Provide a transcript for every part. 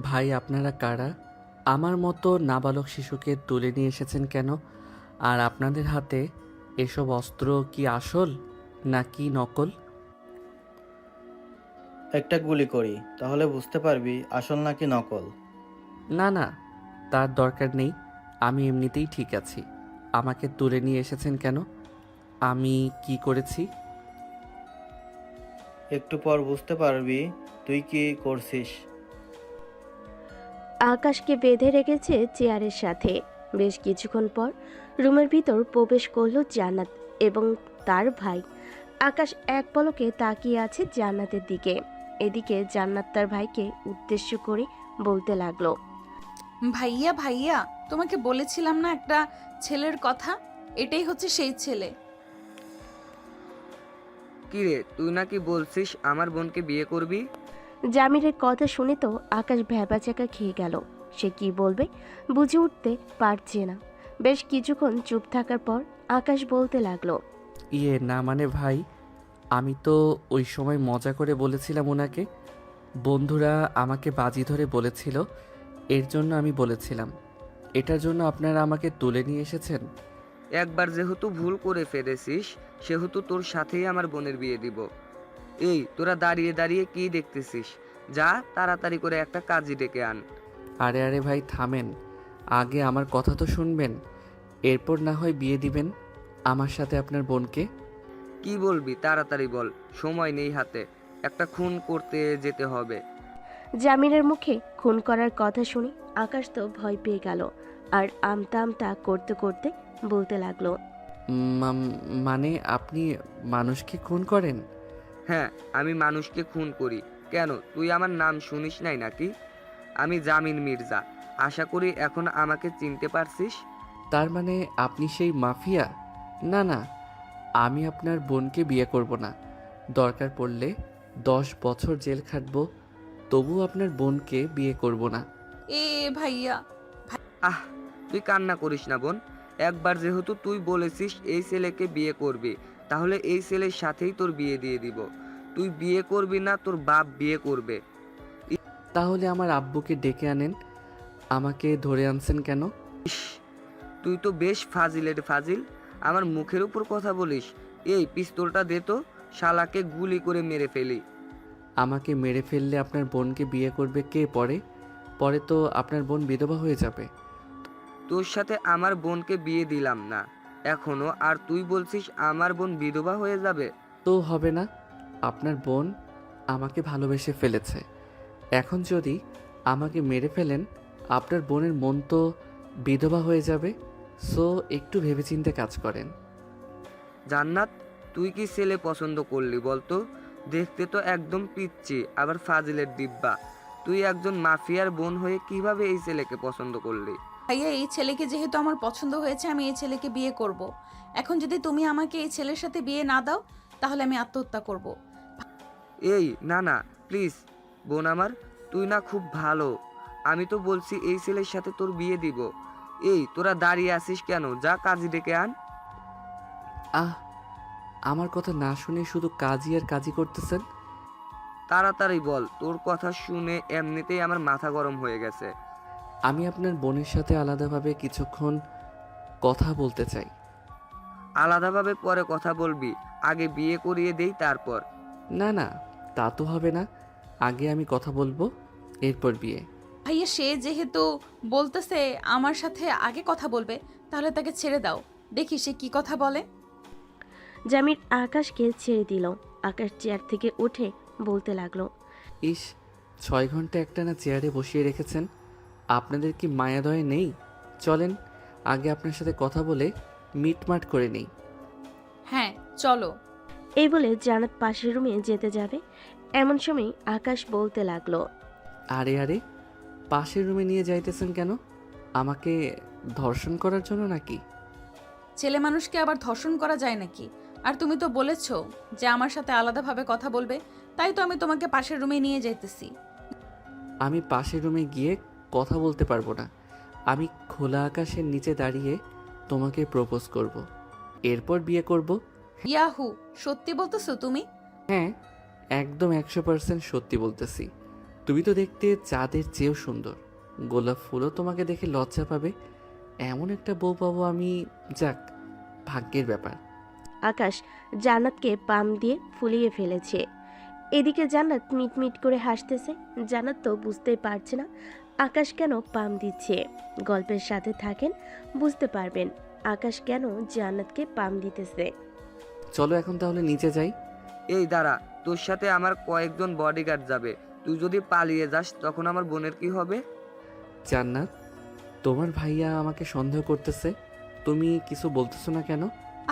ভাই আপনারা কারা? আমার মতো নাবালক শিশুকে তুলে নিয়ে এসেছেন কেন? আর আপনাদের হাতে এসব অস্ত্র কি আসল নাকি নকল? একটা গুলি করি, তাহলে বুঝতে পারবি আসল নাকি নকল। না না, তার দরকার নেই। আমি এমনিতেই ঠিক আছি। আমাকে তুলে নিয়ে এসেছেন কেন? আমি কি করেছি? একটু পর বুঝতে পারবি তুই কি করছিস। আকাশকে বেঁধে রেখেছে চেয়ারের সাথে। বেশ কিছুক্ষণ পর রুমের ভিতর প্রবেশ করলো জান্নাত এবং তার ভাই। আকাশ এক পলকে তাকিয়ে আছে জান্নাতের দিকে। এদিকে জান্নাত তার ভাইকে উদ্দেশ্য করে বলতে লাগলো। ভাইয়া ভাইয়া, তোমাকে বলেছিলাম না একটা ছেলের কথা, এটাই হচ্ছে সেই ছেলে। কিরে, তুই নাকি বলছিস আমার বোনকে বিয়ে করবি? জামিরের কথা শুনে তো আকাশ ভ্যাবাচ্যাকা খেয়ে গেল। সে কি বলবে বুঝে উঠতে পারছে না। বেশ কিছুক্ষণ চুপ থাকার পর আকাশ বলতে লাগলো। না মানে ভাই, আমি তো ওই সময় মজা করে বলেছিলাম ওনাকে। বন্ধুরা আমাকে বাজি ধরে বলেছিল, এর জন্য আমি বলেছিলাম। এটার জন্য আপনারা আমাকে তুলে নিয়ে এসেছেন? একবার যেহেতু ভুল করে ফেলেছিস, সেহেতু তোর সাথেই আমার বোনের বিয়ে দিব। এই তোরা দাঁড়িয়ে দাঁড়িয়ে কি দেখতেছিস? যা তাড়াতাড়ি করে একটা কাজী ডেকে আন। আরে আরে ভাই থামেন, আগে আমার কথা তো শুনবেন, এরপর না হয় বিয়ে দিবেন আমার সাথে আপনার বোনকে। কি বলবি তাড়াতাড়ি বল, সময় নেই হাতে, একটা খুন করতে যেতে হবে। জামিরের মুখে খুন করার কথা শুনে আকাশ তো ভয় পেয়ে গেল। আর আমতা আমতা করতে করতে বলতে লাগলো। মানে আপনি মানুষকে খুন করেন? হ্যাঁ, আমি মানুষকে খুন করি। কেন, তুই আমার নাম শুনিস নাই নাকি? আমি জামিন মির্জা। আশা করি এখন আমাকে চিনতে পারছিস। তার মানে আপনি সেই মাফিয়া? না না, আমি আপনার বোনকে বিয়ে করব না। দরকার পড়লে 10 বছর জেল খাটবো, তবু আপনার বোনকে বিয়ে করব না। এ ভাইয়া। আহ, তুই কান্না করিস না বোন। একবার যেহেতু তুই বলেছিস এই ছেলেকে বিয়ে করবি, তাহলে এই ছেলের সাথেই তোর বিয়ে দিয়ে দিব। তুই বিয়ে করবি না, তোর বাপ বিয়ে করবে। তাহলে আমার আব্বুকে ডেকে আনেন। আমাকে ধরে আনছেন কেন? ইস, তুই তো বেশ ফাজিলের ফাজিল। আমার মুখের উপর কথা বলিস। এই পিস্তলটা দে তো, শালাকে গুলি করে মেরে ফেলি। আমাকে মেরে ফেললে আপনার বোনকে বিয়ে করবে কে? পরে পরে তো আপনার বোন বিধবা হয়ে যাবে। তোর সাথে আমার বোনকে বিয়ে দিলাম না এখনো, আর তুই বলছিস আমার বোন বিধবা হয়ে যাবে? তো হবে না, আপনার বোন আমাকে ভালোবেসে ফেলেছে। এখন যদি আমাকে মেরে ফেলেন, আপনার বোনের মন তো বিধবা হয়ে যাবে। সো একটু ভেবেচিন্তে কাজ করেন। জান্নাত, তুই কি ছেলে পছন্দ করলি বলতো? দেখতে তো একদম পিচ্ছি, আবার ফাজিলের ডিব্বা। তুই একজন মাফিয়ার বোন হয়ে কিভাবে এই ছেলেকে পছন্দ করলি? ভাইয়া, এই ছেলেকে যেহেতু আমার পছন্দ হয়েছে, আমি এই ছেলেকে বিয়ে করব। এখন যদি তুমি আমাকে এই ছেলের সাথে বিয়ে না দাও, তাহলে আমি আত্মহত্যা করব। এই না না, প্লিজ বোন আমার, তুই না খুব ভালো। আমি তো বলছি এই ছেলের সাথে তোর বিয়ে দিব। এই তোরা দাঁড়িয়ে আছিস কেন? যা কাজী ডেকে আন। আহ, আমার কথা না শুনে শুধু কাজই আর কাজই করতেছেন। তাড়াতাড়ি বল, তোর কথা শুনে এমনিতেই আমার মাথা গরম হয়ে গেছে। আমি আপনার বোনের সাথে আলাদাভাবে কিছুক্ষণ কথা বলতে চাই। আলাদাভাবে পরে কথা বলবি, আগে বিয়ে করিয়ে দেই তারপর। না না, তা তো হবে না। আগে আমি কথা বলবো, এরপর বিয়ে। ভাইয়া, সে যেহেতু বলতেছে আমার সাথে আগে কথা বলবে, তাহলে তাকে ছেড়ে দাও, দেখি সে কি কথা বলে। জামির আকাশকে ছেড়ে দিল। আকাশ চেয়ার থেকে উঠে বলতে লাগলো। ইস, 6 ঘন্টা একটানা চেয়ারে বসিয়ে রেখেছেন। আপনাদের কি মায়াদয় নেই? চলেন আগে আপনার সাথে কথা বলে মিটমাট করে নেই। হ্যাঁ, চলো। এই বলে জান্নাত পাশের রুমে যেতে যাবে, এমন সময় আকাশ বলতে লাগলো। আরে আরে, পাশের রুমে নিয়ে যাইতেছেন কেন? আমাকে ধর্ষণ করার জন্য নাকি? ছেলে মানুষকে আবার ধর্ষণ করা যায় নাকি? আর তুমি তো বলেছো যে আমার সাথে আলাদাভাবে কথা বলবে, তাই তো আমি তোমাকে পাশের রুমে নিয়ে যাইতেছি। আমি পাশের রুমে গিয়ে কথা বলতে পারবো না। আমি খোলা আকাশের নিচে দাঁড়িয়ে তোমাকে প্রপোজ করব, এরপর বিয়ে করব। ইয়াহু, সত্যি বলতেছো তুমি? হ্যাঁ, একদম 100% সত্যি বলতেছি। তুমি তো দেখতে চাঁদের চেয়েও সুন্দর। গোলাপ ফুলও তোমাকে দেখে লজ্জা পাবে। এমন একটা বউ পাবো আমি। যাক, ভাগ্যের ব্যাপার। আকাশ জান্নাতকে পাম দিয়ে ফুলিয়ে ফেলেছে। এদিকে জান্নাত মিটমিট করে হাসতেছে। জান্নাত তো বুঝতেই পারছে না আকাশ কেন পাম দিচ্ছে। গল্পের সাথে থাকেন, বুঝতে পারবেন আকাশ কেন জান্নাতকে পাম দিতেছে। চলো এখন তাহলে নিচে যাই। এই দাঁড়া, তোর সাথে আমার কয়েকজন বডিগার্ড যাবে। তুই যদি পালিয়ে যাস তখন আমার বোনের কি হবে? জান্নাত, তোমার ভাইয়া আমাকে সন্দেহ করতেছে। তুমি কিছু বলতেছো না কেন?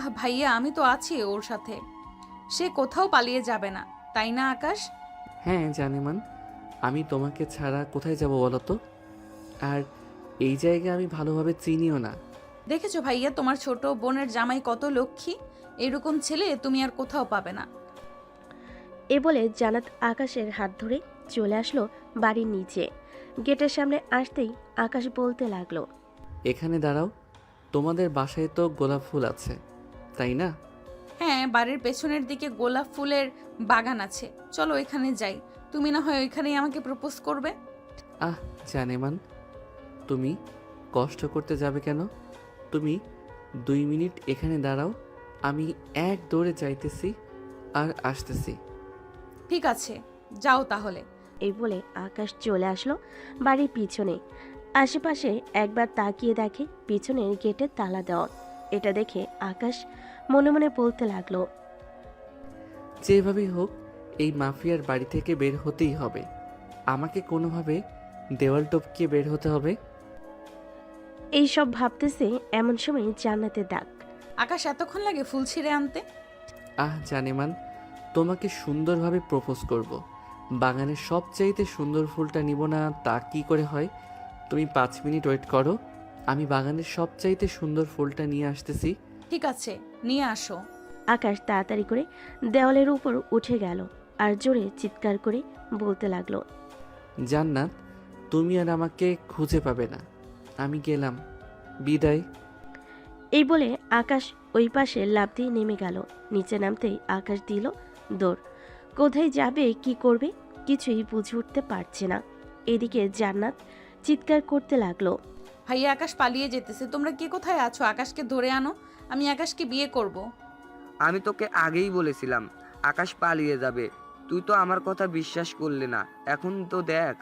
আহ ভাইয়া, আমি তো আছি ওর সাথে। সে কোথাও পালিয়ে যাবে না, তাই না আকাশ? হ্যাঁ জানেমান, আমি তোমাকে ছাড়া কোথায় যাব বলো তো? আর এই জায়গা আমি ভালোভাবে চিনিও না। দেখেছো ভাইয়া, তোমার ছোট বোনের জামাই কত লক্ষ্মী। এরকম ছেলে তুমি আর কোথাও পাবে না। এ বলে জান্নাত আকাশের হাত ধরে চলে আসলো বাড়ির নিচে। গেটের সামনে আসতেই আকাশ বলতে লাগলো, এখানে দাঁড়াও। তোমাদের বাসায় তো গোলাপ ফুল আছে, তাই না? হ্যাঁ, বাড়ির পেছনের দিকে গোলাপ ফুলের বাগান আছে। চলো এখানে যাই, তুমি না হয় ওইখানেই আমাকে প্রপোজ করবে। আহ জানেমান, তুমি কষ্ট করতে যাবে কেন? তুমি 2 মিনিট এখানে দাঁড়াও, আমি এক দৌড়ে যাইতেছি আর আসতেছি। ঠিক আছে, যাও তাহলে। এই বলে আকাশ চলে আসলো বাড়ির পিছনে। আশেপাশে একবার তাকিয়ে দেখে পিছনের গেটে তালা দেওয়া। এটা দেখে আকাশ মনে মনে বলতে লাগলো, যেভাবেই হোক এই মাফিয়ার বাড়ি থেকে বের হতেই হবে। আমাকে কোনোভাবে দেওয়াল টপকিয়ে বের হতে হবে। এই সব ভাবতেছে এমন সময় জান্নাতের ডাক। আকাশ, এতক্ষণ লাগে ফুল ছিঁড়ে আনতে? আহ জানেমান, তোমাকে সুন্দরভাবে প্রপোজ করব। বাগানের সবচাইতে সুন্দর ফুলটা নিব না তা কি করে হয়? তুমি 5 মিনিট ওয়েট করো, আমি বাগানের সবচাইতে সুন্দর ফুলটা নিয়ে আসতেছি। ঠিক আছে, নিয়ে আসো। আকাশ তাড়াতাড়ি করে দেওয়ালের উপর উঠে গেল আর জোরে চিৎকার করে বলতে লাগলো, জান্নাত, তুমি আর আমাকে খুঁজে পাবে না। আমি গেলাম, বিদায়। এই বলে আকাশ ওই পাশে লাফ দিয়ে নেমে গেল। নিচে নামতেই আকাশ দিল দৌড়। কোথায় যাবে, কি করবে কিছুই বুঝে উঠতে পারছে না। এদিকে জান্নাত চিৎকার করতে লাগলো, ভাইয়া, আকাশ পালিয়ে যেতেছে। তোমরা কে কোথায় আছো? আকাশকে ধরে আনো, আমি আকাশকে বিয়ে করব। আমি তোকে আগেই বলেছিলাম আকাশ পালিয়ে যাবে, তুই তো আমার কথা বিশ্বাস করলি না। এখন তো দেখ।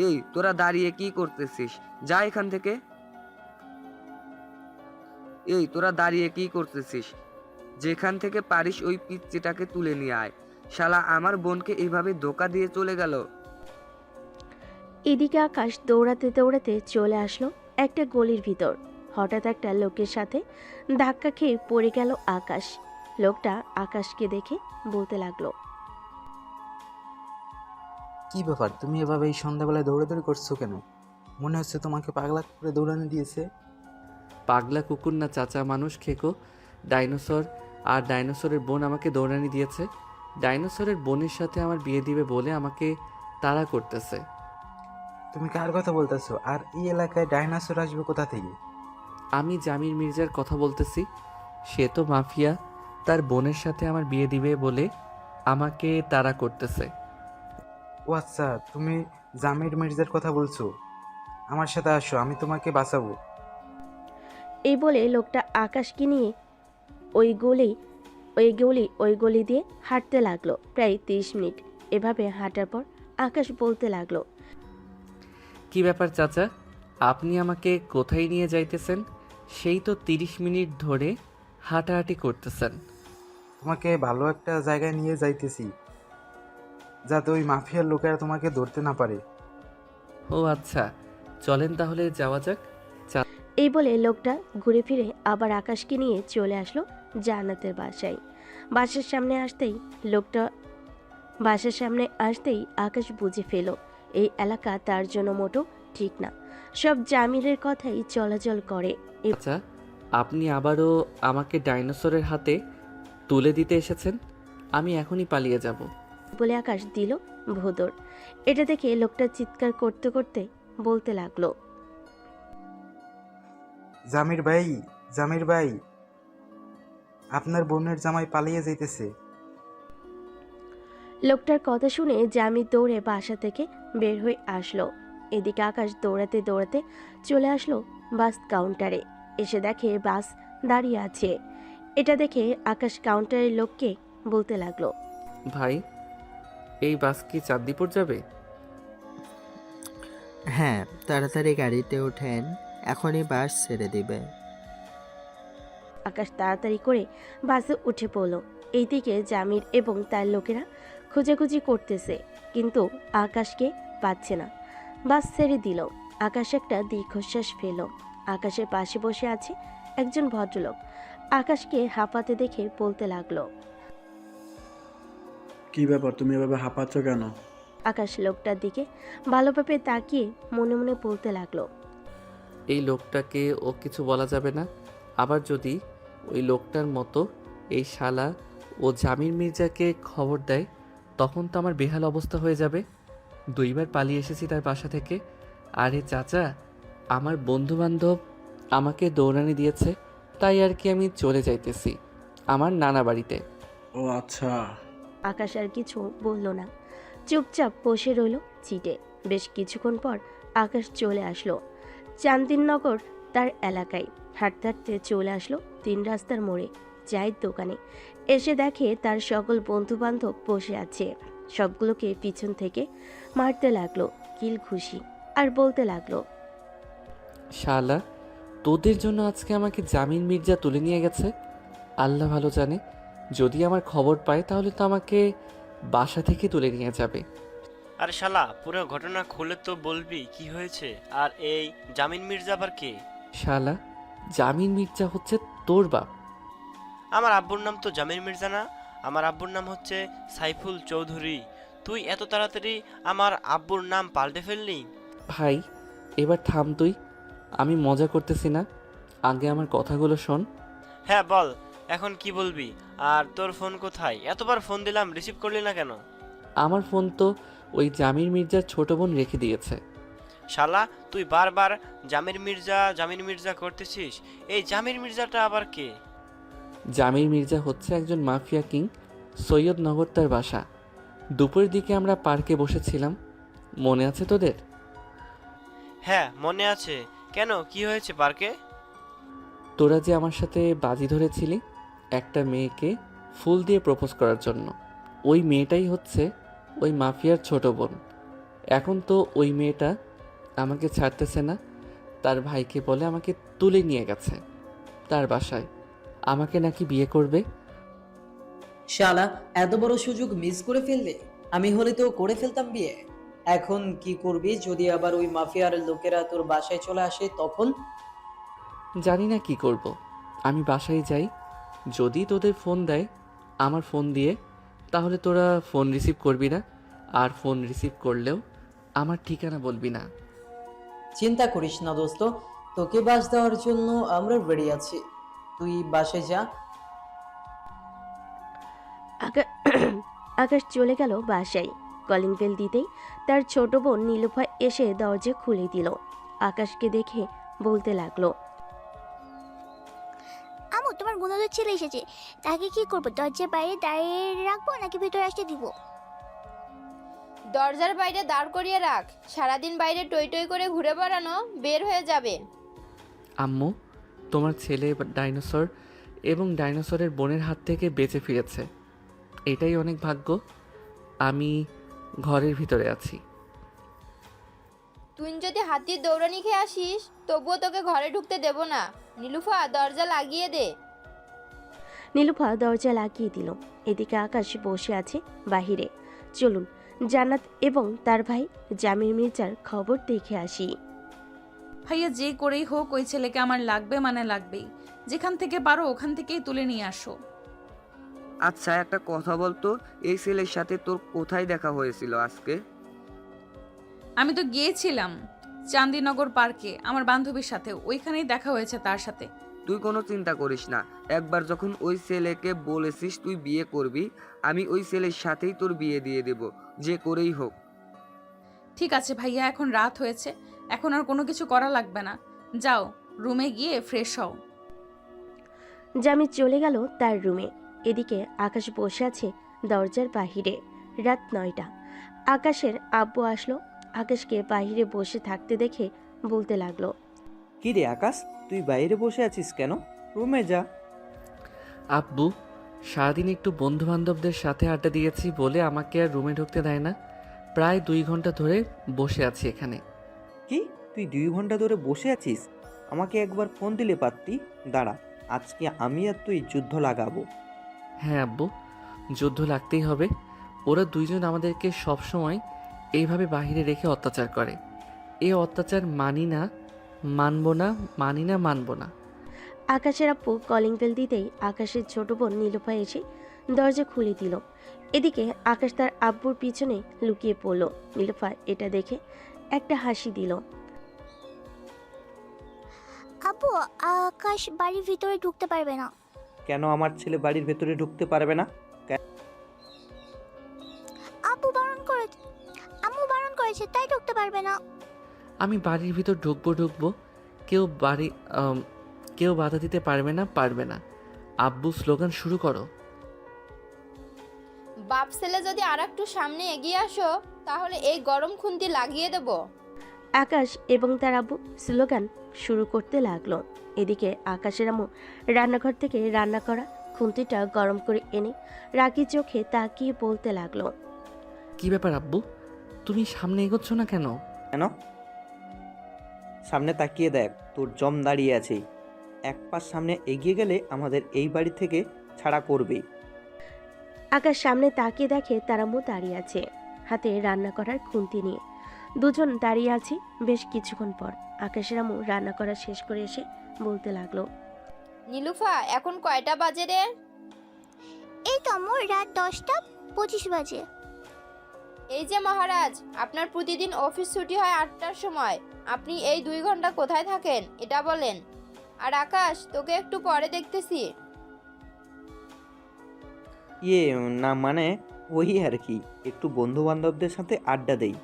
এই তোরা দাঁড়িয়ে কি করতেছিস? যা এখান থেকে। এই তোরা দাঁড়িয়ে কি করতেছিস? যেখান থেকে পারিস ওই পিচ্চিটাকে তুলে নিয়ে আয়। শালা আমার বোনকে এইভাবে ধোকা দিয়ে চলে গেল। এদিকে আকাশ দৌড়াতে দৌড়াতে চলে আসলো একটা গলির ভিতর। হঠাৎ একটা লোকের সাথে ধাক্কা খেয়ে পড়ে গেল আকাশ। লোকটা আকাশকে দেখে বলতে লাগলো, কি ব্যাপার, তুমি এভাবে এই সন্ধ্যাবেলায় দৌড়াদৌড়ি করছো কেন? মনে হচ্ছে তোমাকে পাগলা করে দৌড়ানো দিয়েছে। পাগলা কুকুর না চাচা, মানুষ খেকো। ডাইনোসর আর ডাইনোসরের বোন আমাকে দৌড়ানি দিয়েছে। ডাইনোসরের বোনের সাথে আমার বিয়ে দিবে বলে আমাকে তাড়া করতেছে। তুমি কার কথা বলতেছো? আর এই এলাকায় ডাইনোসর আসবে কোথা থেকে? আমি জামির মির্জার কথা বলতেছি। সে তো মাফিয়া, তার বোনের সাথে আমার বিয়ে দিবে বলে আমাকে তাড়া করতেছে। ও আচ্ছা, তুমি জামির মির্জার কথা বলছো। আমার সাথে আসো, আমি তোমাকে বাঁচাবো। এই বলে লোকটা আকাশকে নিয়ে ওই গলি দিয়ে হাঁটতে লাগলো। প্রায় 30 মিনিট এভাবে হাঁটার পর আকাশ বলতে লাগলো, কি ব্যাপার চাচা, আপনি আমাকে কোথায় নিয়ে যাইতেছেন? সেই তো 30 মিনিট ধরে হাঁটাহাঁটি করতেছেন। তোমাকে ভালো একটা জায়গায় নিয়ে যাইতেছি, যাতে ওই মাফিয়ার লোকেরা তোমাকে ধরতে না পারে। ও আচ্ছা, চলেন তাহলে যাওয়া যাক। এই বলে লোকটা ঘুরে ফিরে আবার আকাশকে নিয়ে চলে আসলো জান্নাতের বাসায়। বাসার সামনে আসতেই আকাশ বুঝে ফেল এই এলাকা তার জন্য মোটো ঠিক না। সব জামিলের কথাই চলাচল করে। আচ্ছা, আপনি আবারও আমাকে ডাইনোসরের হাতে তুলে দিতে এসেছেন? আমি এখনই পালিয়ে যাব। বলে আকাশ দিল ভোদর। এটা দেখে লোকটা চিৎকার করতে করতে বলতে লাগলো, জামির ভাই, জামির ভাই, আপনার বোনের জামাই পালিয়ে যাইতেছে। লোকটার কথা শুনে জামি দৌড়ে বাসা থেকে বের হয়ে আসলো। এদিকে আকাশ দৌড়াতে দৌড়াতে চলে আসলো বাস কাউন্টারে। এসে দেখে বাস দাঁড়িয়ে আছে। এটা দেখে আকাশ কাউন্টারের লোককে বলতে লাগলো, ভাই, এই বাস কি চাঁদদীপুর যাবে? হ্যাঁ, তাড়াতাড়ি গাড়িতে ওঠেন, এখনই বাস ছেড়ে দিবে। আকাশ তাড়াতাড়ি করে বাসে উঠে পড়ল। এইদিকে জামির এবং তার লোকেরা খোঁজাখুঁজি করতেছে, কিন্তু আকাশকে পাচ্ছে না। বাস ছেড়ে দিল। আকাশ একটা দীর্ঘশ্বাস ফেলল। আকাশের পাশে বসে আছে একজন ভদ্রলোক। আকাশকে হাঁপাতে দেখে বলতে লাগলো, কি ব্যাপার, তুমি এভাবে হাঁপাচ্ছ কেন? আকাশ লোকটার দিকে ভালোভাবে তাকিয়ে মনে মনে বলতে লাগলো, এই লোকটাকে ও কিছু বলা যাবে না। আবার যদি ওই লোকটার মতো এই শালা ও জামির মির্জাকে খবর দেয়, তখন তো আমার বেহাল অবস্থা হয়ে যাবে। 2বার পালিয়ে এসেছি তার বাসা থেকে। আরে চাচা, আমার বন্ধুবান্ধব আমাকে দৌড়ানি দিয়েছে, তাই আর কি আমি চলে যাইতেছি আমার নানা বাড়িতে। ও আচ্ছা। আকাশ আর কিছু বলল না, চুপচাপ বসে রইল সিটে। বেশ কিছুক্ষণ পর আকাশ চলে আসলো চান্দিননগর তার এলাকায়। হাঁটতে হাঁটতে চলে আসলো 3 রাস্তার মোড়ে চায়ের দোকানে। এসে দেখে তার সকল বন্ধুবান্ধব বসে আছে। সবগুলোকে পিছন থেকে মারতে লাগলো কিল ঘুষি, আর বলতে লাগলো, শালা, তোদের জন্য আজকে আমাকে জামিন মির্জা তুলে নিয়ে গেছে। আল্লাহ ভালো জানে, যদি আমার খবর পায় তাহলে তো আমাকে বাসা থেকে তুলে নিয়ে যাবে। আরে শালা, পুরো ঘটনা খুলে তো বলবি কি হয়েছে। আর এই জামিন মির্জা আবার কে? শালা, জামিন মির্জা হচ্ছে তোর বাপ। আমার আব্বুর নাম তো জামিন মির্জা না, আমার আব্বুর নাম হচ্ছে সাইফুল চৌধুরী। তুই এত তাড়াতাড়ি আমার আব্বুর নাম পাল্টে ফেললি? ভাই, এবার থাম তুই, আমি মজা করতেছি না। আগে আমার কথাগুলো শোন। হ্যাঁ বল, এখন কি বলবি? আর তোর ফোন কোথায়? এতবার ফোন দিলাম, রিসিভ করলি না কেন? আমার ফোন তো ওই জামির মির্জার ছোট বোন রেখে দিয়েছে। শালা, তুই বারবার জামির মির্জা জামির মির্জা করতেছিস। এই জামির মির্জাটা আবার কে? জামির মির্জা হচ্ছে একজন মাফিয়া কিং। সৈয়দনগর তার বাসা। দুপুরের দিকে আমরা পার্কে বসেছিলাম, মনে আছে তোদের? হ্যাঁ মনে আছে। কেন, কি হয়েছে পার্কে? তোরা যে আমার সাথে বাজি ধরেছিলি একটা মেয়েকে ফুল দিয়ে প্রপোজ করার জন্য, ওই মেয়েটাই হচ্ছে ওই মাফিয়ার ছোট বোন। এখন তো ওই মেয়েটা আমাকে ছাড়তেছে না, তার ভাইকে বলে আমাকে তুলে নিয়ে গেছে তার বাসায়। আমাকে নাকি বিয়ে করবে। শালা, এত বড় সুযোগ মিস করে ফেললে। আমি হলে তো করে ফেলতাম বিয়ে। এখন কি করবি যদি আবার ওই মাফিয়ার লোকেরা তোর বাসায় চলে আসে তখন? জানি না কি করব। আমি বাসায় যাই, যদি তোদের ফোন দেয় আমার ফোন দিয়ে, তাহলে তোরা ফোন রিসিভ করবি না। আর ফোন রিসিভ করলেও আমার ঠিকানা বলবি না। চিন্তা করিস না দোস্ত, তোকে বাস দেওয়ার জন্য আমরা রেডি আছি। তুই বাসায় যা। আকাশ চলে গেল বাসায়। কলিং বেল দিতেই তার ছোট বোন নীলুফা এসে দরজা খুলে দিল। আকাশকে দেখে বলতে লাগলো, আমু, তোমার গুণদের ছেলে এসেছে। তাকে কি করবো? দরজার বাইরে দাঁড়িয়ে রাখবো নাকি ভিতরে আসতে দিব? দরজার বাইরে দাঁড় করিয়ে রাখ। সারাদিন বাইরে টই টই করে ঘুরে বেড়ানো বের হয়ে যাবে। আম্মু, তোমার ছেলে ডাইনোসর এবং ডাইনোসরের বোনের হাত থেকে বেঁচে ফিরেছে, এটাই অনেক ভাগ্য। আমি ঘরের ভিতরে আছি। তুই যদি হাতির দৌড়ানি খেয়ে আসিস তবুও তোকে ঘরে ঢুকতে দেব না। নীলুফা, দরজা লাগিয়ে দে। নীলুফা দরজা লাগিয়ে দিল। এদিকে আকাশ বসে আছে বাহিরে। চলুন জান্নাত এবং তার ভাই জামির মির্জার খবর দেখে আসি। ভাইয়া, যে করেই হোক ওই ছেলেকে আমার লাগবে, মানে লাগবেই। যেখান থেকে পারো ওখান থেকেই তুলে নিয়ে আসো। আচ্ছা, একটা কথা বলতো, এই ছেলের সাথে তোর কোথায় দেখা হয়েছিল আজকে? আমি তো গিয়েছিলাম চান্দিনগর পার্কে আমার বান্ধবীর সাথে, ওইখানেই দেখা হয়েছে তার সাথে। তুই কোনো চিন্তা করিস না। একবার যখন ওই ছেলেকে বলেছিস তুই বিয়ে করবি, আমি ওই ছেলের সাথেই তোর বিয়ে দিয়ে দেব, যে করেই হোক। ঠিক আছে ভাইয়া, এখন রাত হয়েছে, এখন আর কোনো কিছু করা লাগবে না। যাও রুমে গিয়ে ফ্রেশ হও। জামি চলে গেল তার রুমে। এদিকে আকাশ বসে আছে দরজার বাহিরে। রাত 9টা। আকাশের আব্বু আসলো। আকাশকে বাইরে বসে থাকতে দেখে বলতে লাগলো, কি রে আকাশ, তুই বাইরে বসে আছিস কেন? রুমে যা। আব্বু, সারাদিন একটু বন্ধু বান্ধবদের সাথে আড্ডা দিয়েছি বলে আমাকে আর রুমে ঢুকতে দেয় না। প্রায় 2 ঘন্টা ধরে বসে আছি এখানে। কি, তুই 2 ঘন্টা ধরে বসে আছিস? আমাকে একবার ফোন দিলে পারতি। দাঁড়া, আজকে আমি আর তুই যুদ্ধ লাগাবো। হ্যাঁ আব্বু, যুদ্ধ লাগতেই হবে। ওরা দুইজন আমাদেরকে সবসময় এইভাবে বাইরে রেখে অত্যাচার করে। এই অত্যাচার মানি না, মানব না, মানি না, মানব না। আকাশের আব্বু কলিং বেল দিতেই আকাশের ছোট বোন নীলুফা এসে দরজা খুলে দিল। এদিকে আকাশ তার আব্বুর পিছনে লুকিয়ে পড়ল। নীলুফা এটা দেখে একটা হাসি দিল। আপু, আকাশ বাড়ির ভিতরে ঢুকতে পারবে না। কেন আমার ছেলে বাড়ির ভেতরে ঢুকতে পারবে না? আম্মু বারণ করেছে, তাই ঢুকতে পারবে না। আমি বাড়ির ভিতর ঢুকবো। কেউ বাধা দিতে পারবে না, পারবে না। আব্বু, স্লোগান শুরু করো। বাপ ছেলে যদি আর একটু সামনে এগিয়ে আসো তাহলে এই গরম খুন্তি লাগিয়ে দেব। আকাশ এবং তার আব্বু স্লোগান শুরু করতে লাগলো। এদিকে আকাশের আম্মু রান্নাঘর থেকে রান্না করা খুন্তিটা গরম করে এনে রাগি চোখে তাকিয়ে বলতে লাগলো, কি ব্যাপার আব্বু, তুমি সামনে এগোচ্ছ না কেন? কেন? সামনে তাকিয়ে দেখ, তোর জম দাঁড়িয়ে আছে। এক পাশ সামনে এগিয়ে গেলে আমাদের এই বাড়ি থেকে ছাড়া করবেই। আকাশ সামনে তাকিয়ে দেখে তার আম্মু দাঁড়িয়ে আছে, হাতে রান্না করার খুন্তি নিয়ে। দুজন দাঁড়িয়ে আছে। বেশ কিছুক্ষণ পর আকাশের আম্মু রান্না করা শেষ করে এসে বলতে লাগলো, নীলুফা, এখন কয়টা বাজে রে? এই তো আম্মু, রাত 10:25 বাজে। এই যে মহারাজ, আপনার প্রতিদিন অফিস ছুটি হয় 8টার সময়। আপনি এই 2 ঘন্টা কোথায় থাকেন এটা বলেন। আর আকাশ, তোকে একটু পরে দেখতেছি। না মানে ওই আর কি, একটু বন্ধু বান্ধবদের সাথে আড্ডা দেই।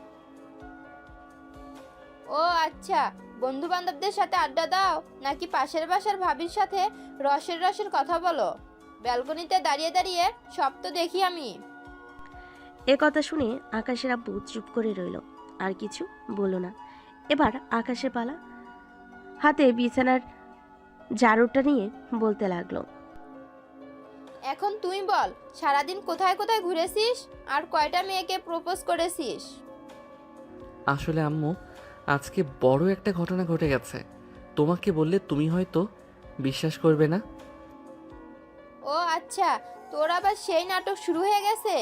ও আচ্ছা, বন্ধু বান্ধবদের সাথে আড্ডা দাও নাকি পাশের বাসার ভাবির সাথে রসের কথা বলো? ব্যালকনিতে দাঁড়িয়ে দাঁড়িয়ে সব তো দেখি আমি। এ কথা শুনে আকাশের আব্বু চুপ করে রইল, আর কিছু বলল না। এবার আকাশের পালা। হাতে বিছানার ঝাড়ুটা নিয়ে বলতে লাগলো, এখন তুই বল, সারাদিন কোথায় কোথায় ঘুরেছিস আর কয়টা মেয়েকে প্রপোজ করেছিস? আসলে আম্মু, আজকে বড় একটা ঘটনা ঘটে গেছে। তোমাকে বললে তুমি হয়তো বিশ্বাস করবে না। ও আচ্ছা, তোর আবার সেই নাটক শুরু হয়ে গেছে।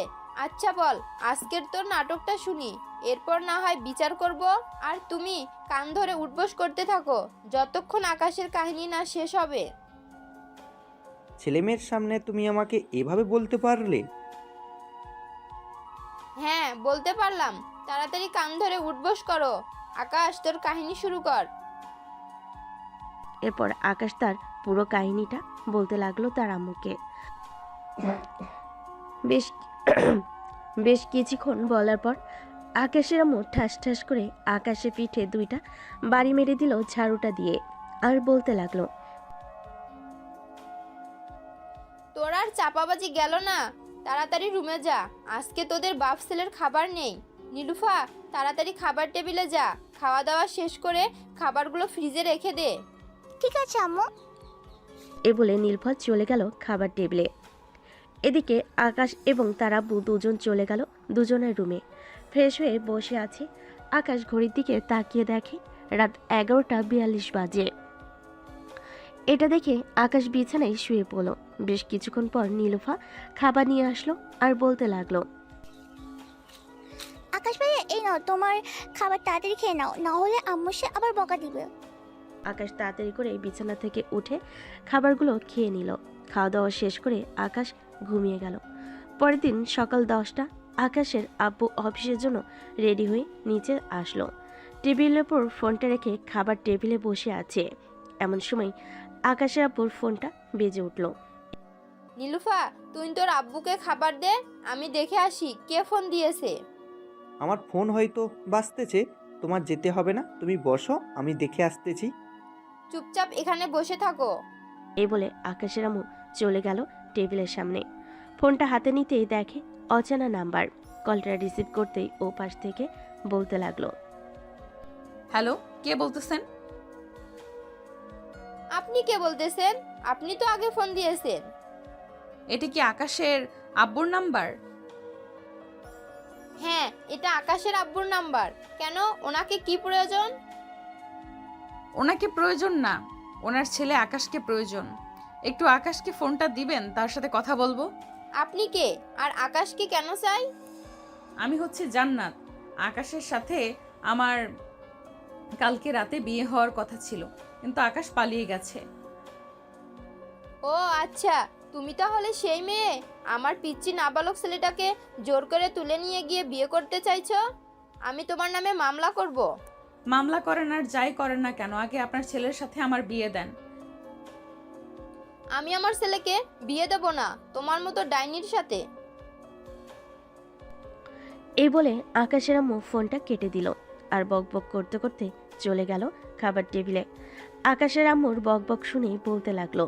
আচ্ছা বল, আজকের তোর নাটকটা শুনি, এরপর না হয় বিচার করব। আর তুমি কান ধরে উঠবোস করতে থাকো যতক্ষণ আকাশের কাহিনী না শেষ হবে। ছেলেমেয়ের সামনে তুমি আমাকে এভাবে বলতে পারলে? হ্যাঁ, বলতে পারলাম। তাড়াতাড়ি কান ধরে উঠবোস করো। আকাশ, তোর কাহিনী শুরু কর। এরপর আকাশ তার পুরো কাহিনীটা বলতে লাগলো তার আম্মুকে। বেশ কিছুক্ষণ বলার পর আকাশের আম্মু ঠাস ঠাস করে আকাশের পিঠে 2টা বাড়ি মেরে দিল ঝাড়ুটা দিয়ে, আর বলতে লাগলো, তোর আর চাপাবাজি গেল না, তাড়াতাড়ি রুমে যা। আজকে তোদের বাপ ছেলের খাবার নেই। নীলুফা, তাড়াতাড়ি খাবার টেবিলে যা। খাওয়া দাওয়া শেষ করে খাবারগুলো ফ্রিজে রেখে দে। ঠিক আছে আম্মু। এ বলে নীলফা চলে গেল খাবার টেবিলে। এদিকে আকাশ এবং তার আব্বু দুজন চলে গেল দুজনের রুমে। ফ্রেশ হয়ে বসে আছে আকাশ। ঘড়ির দিকে তাকিয়ে দেখে রাত 11:42 বাজে। এটা দেখে আকাশ বিছানায় শুয়ে পড়ল। বেশ কিছুক্ষণ পর নীলুফা খাবার নিয়ে আসলো আর বলতে লাগলো, আকাশ ভাইয়া, এই নাও তোমার খাবার, তাড়াতাড়ি খেয়ে নাও, না হলে আম্মু সে আবার বকা দিবে। আকাশ তাড়াতাড়ি করে বিছানা থেকে উঠে খাবারগুলো খেয়ে নিল। খাওয়া দাওয়া শেষ করে আকাশ ঘুমিয়ে গেল। পরের দিন সকাল 10টা। আকাশের আব্বু অফিসের জন্য রেডি হয়ে নিচে আসলো। টেবিলের উপর ফোনটা রেখে খাবার টেবিলে বসে আছে। এমন সময় আকাশের আব্বুর ফোনটা বেজে উঠল। নীলুফা, তুই তোর আব্বুকে খাবার দে, আমি দেখে আসি কে ফোন দিয়েছে। আমার ফোন হয়তো বাজতেছে, তোমার যেতে হবে না, তুমি বসো, আমি দেখে আসতেছি। চুপচাপ এখানে বসে থাকো। এই বলে আকাশের আম্মু চলে গেল টেবিলের সামনে। ফোনটা হাতে নিতেই দেখে অচেনা নাম্বার। কলটা রিসিভ করতেই ও পাশ থেকে বলতে লাগলো, হ্যালো, কে বলতেছেন? আপনি কে বলতেছেন? আপনি তো আগে ফোন দিয়েছেন। এটা কি আকাশের আব্বুর নাম্বার? হ্যাঁ, এটা আকাশের আব্বুর নাম্বার। কেন, ওনাকে কি প্রয়োজন? ওনাকে প্রয়োজন না, ওনার ছেলে আকাশকে প্রয়োজন। একটু আকাশকে ফোনটা দিবেন, তার সাথে কথা বলবো। আপনি কে, আর আকাশকে কেন চাই? আমি হচ্ছে জান্নাত। আকাশের সাথে আমার কালকে রাতে বিয়ে হওয়ার কথা ছিল, কিন্তু আকাশ পালিয়ে গেছে। ও আচ্ছা, তুমি তাহলে সেই মেয়ে আমার পিচ্চি নাবালক ছেলেটাকে জোর করে তুলে নিয়ে গিয়ে বিয়ে করতে চাইছো? আমি তোমার নামে মামলা করব। মামলা করেন আর যাই করেন না কেন, আগে আপনার ছেলের সাথে আমার বিয়ে দেন। আমি আমার ছেলেকে বিয়ে দেব না তোমার মতো ডাইনির সাথে। এই বলে আকাশের আম্মু ফোনটা কেটে দিল আর বকবক করতে করতে চলে গেল খাবার টেবিলে। আকাশের আম্মুর বকবক শুনে বলতে লাগলো,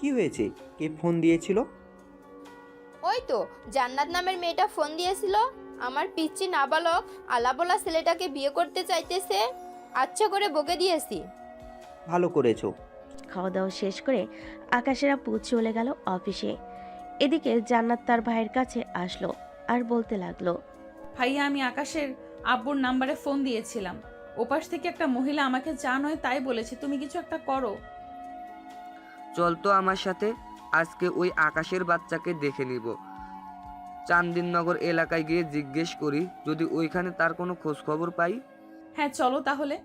কি হয়েছে? কে ফোন দিয়েছিল? ওই তো জান্নাত নামের মেয়েটা ফোন দিয়েছিল, আমার পিচ্চি নাবালক আলাবোলা ছেলেটাকে বিয়ে করতে চাইতেছে। আচ্ছা করে বকে দিয়েছি। ভালো করেছো। খাওয়া দাওয়া শেষ করে আকাশের আব্বু চলে গেল অফিসে। এদিকে জান্নাত তার ভাইয়ের কাছে আসলো আর বলতে লাগলো, ভাইয়া, আমি আকাশের আব্বুর নাম্বারে ফোন দিয়েছিলাম। ওপাশ থেকে একটা মহিলা আমাকে যা নয় তাই বলেছে, তুমি কিছু একটা করো। চল তো আমার সাথে, আজকে ওই আকাশের বাচ্চাকে দেখে নিব। চান্দিননগর এলাকায় গিয়ে জিজ্ঞেস করি, যদি ওইখানে তার কোনো খোঁজ খবর পাই। হ্যাঁ চলো তাহলে।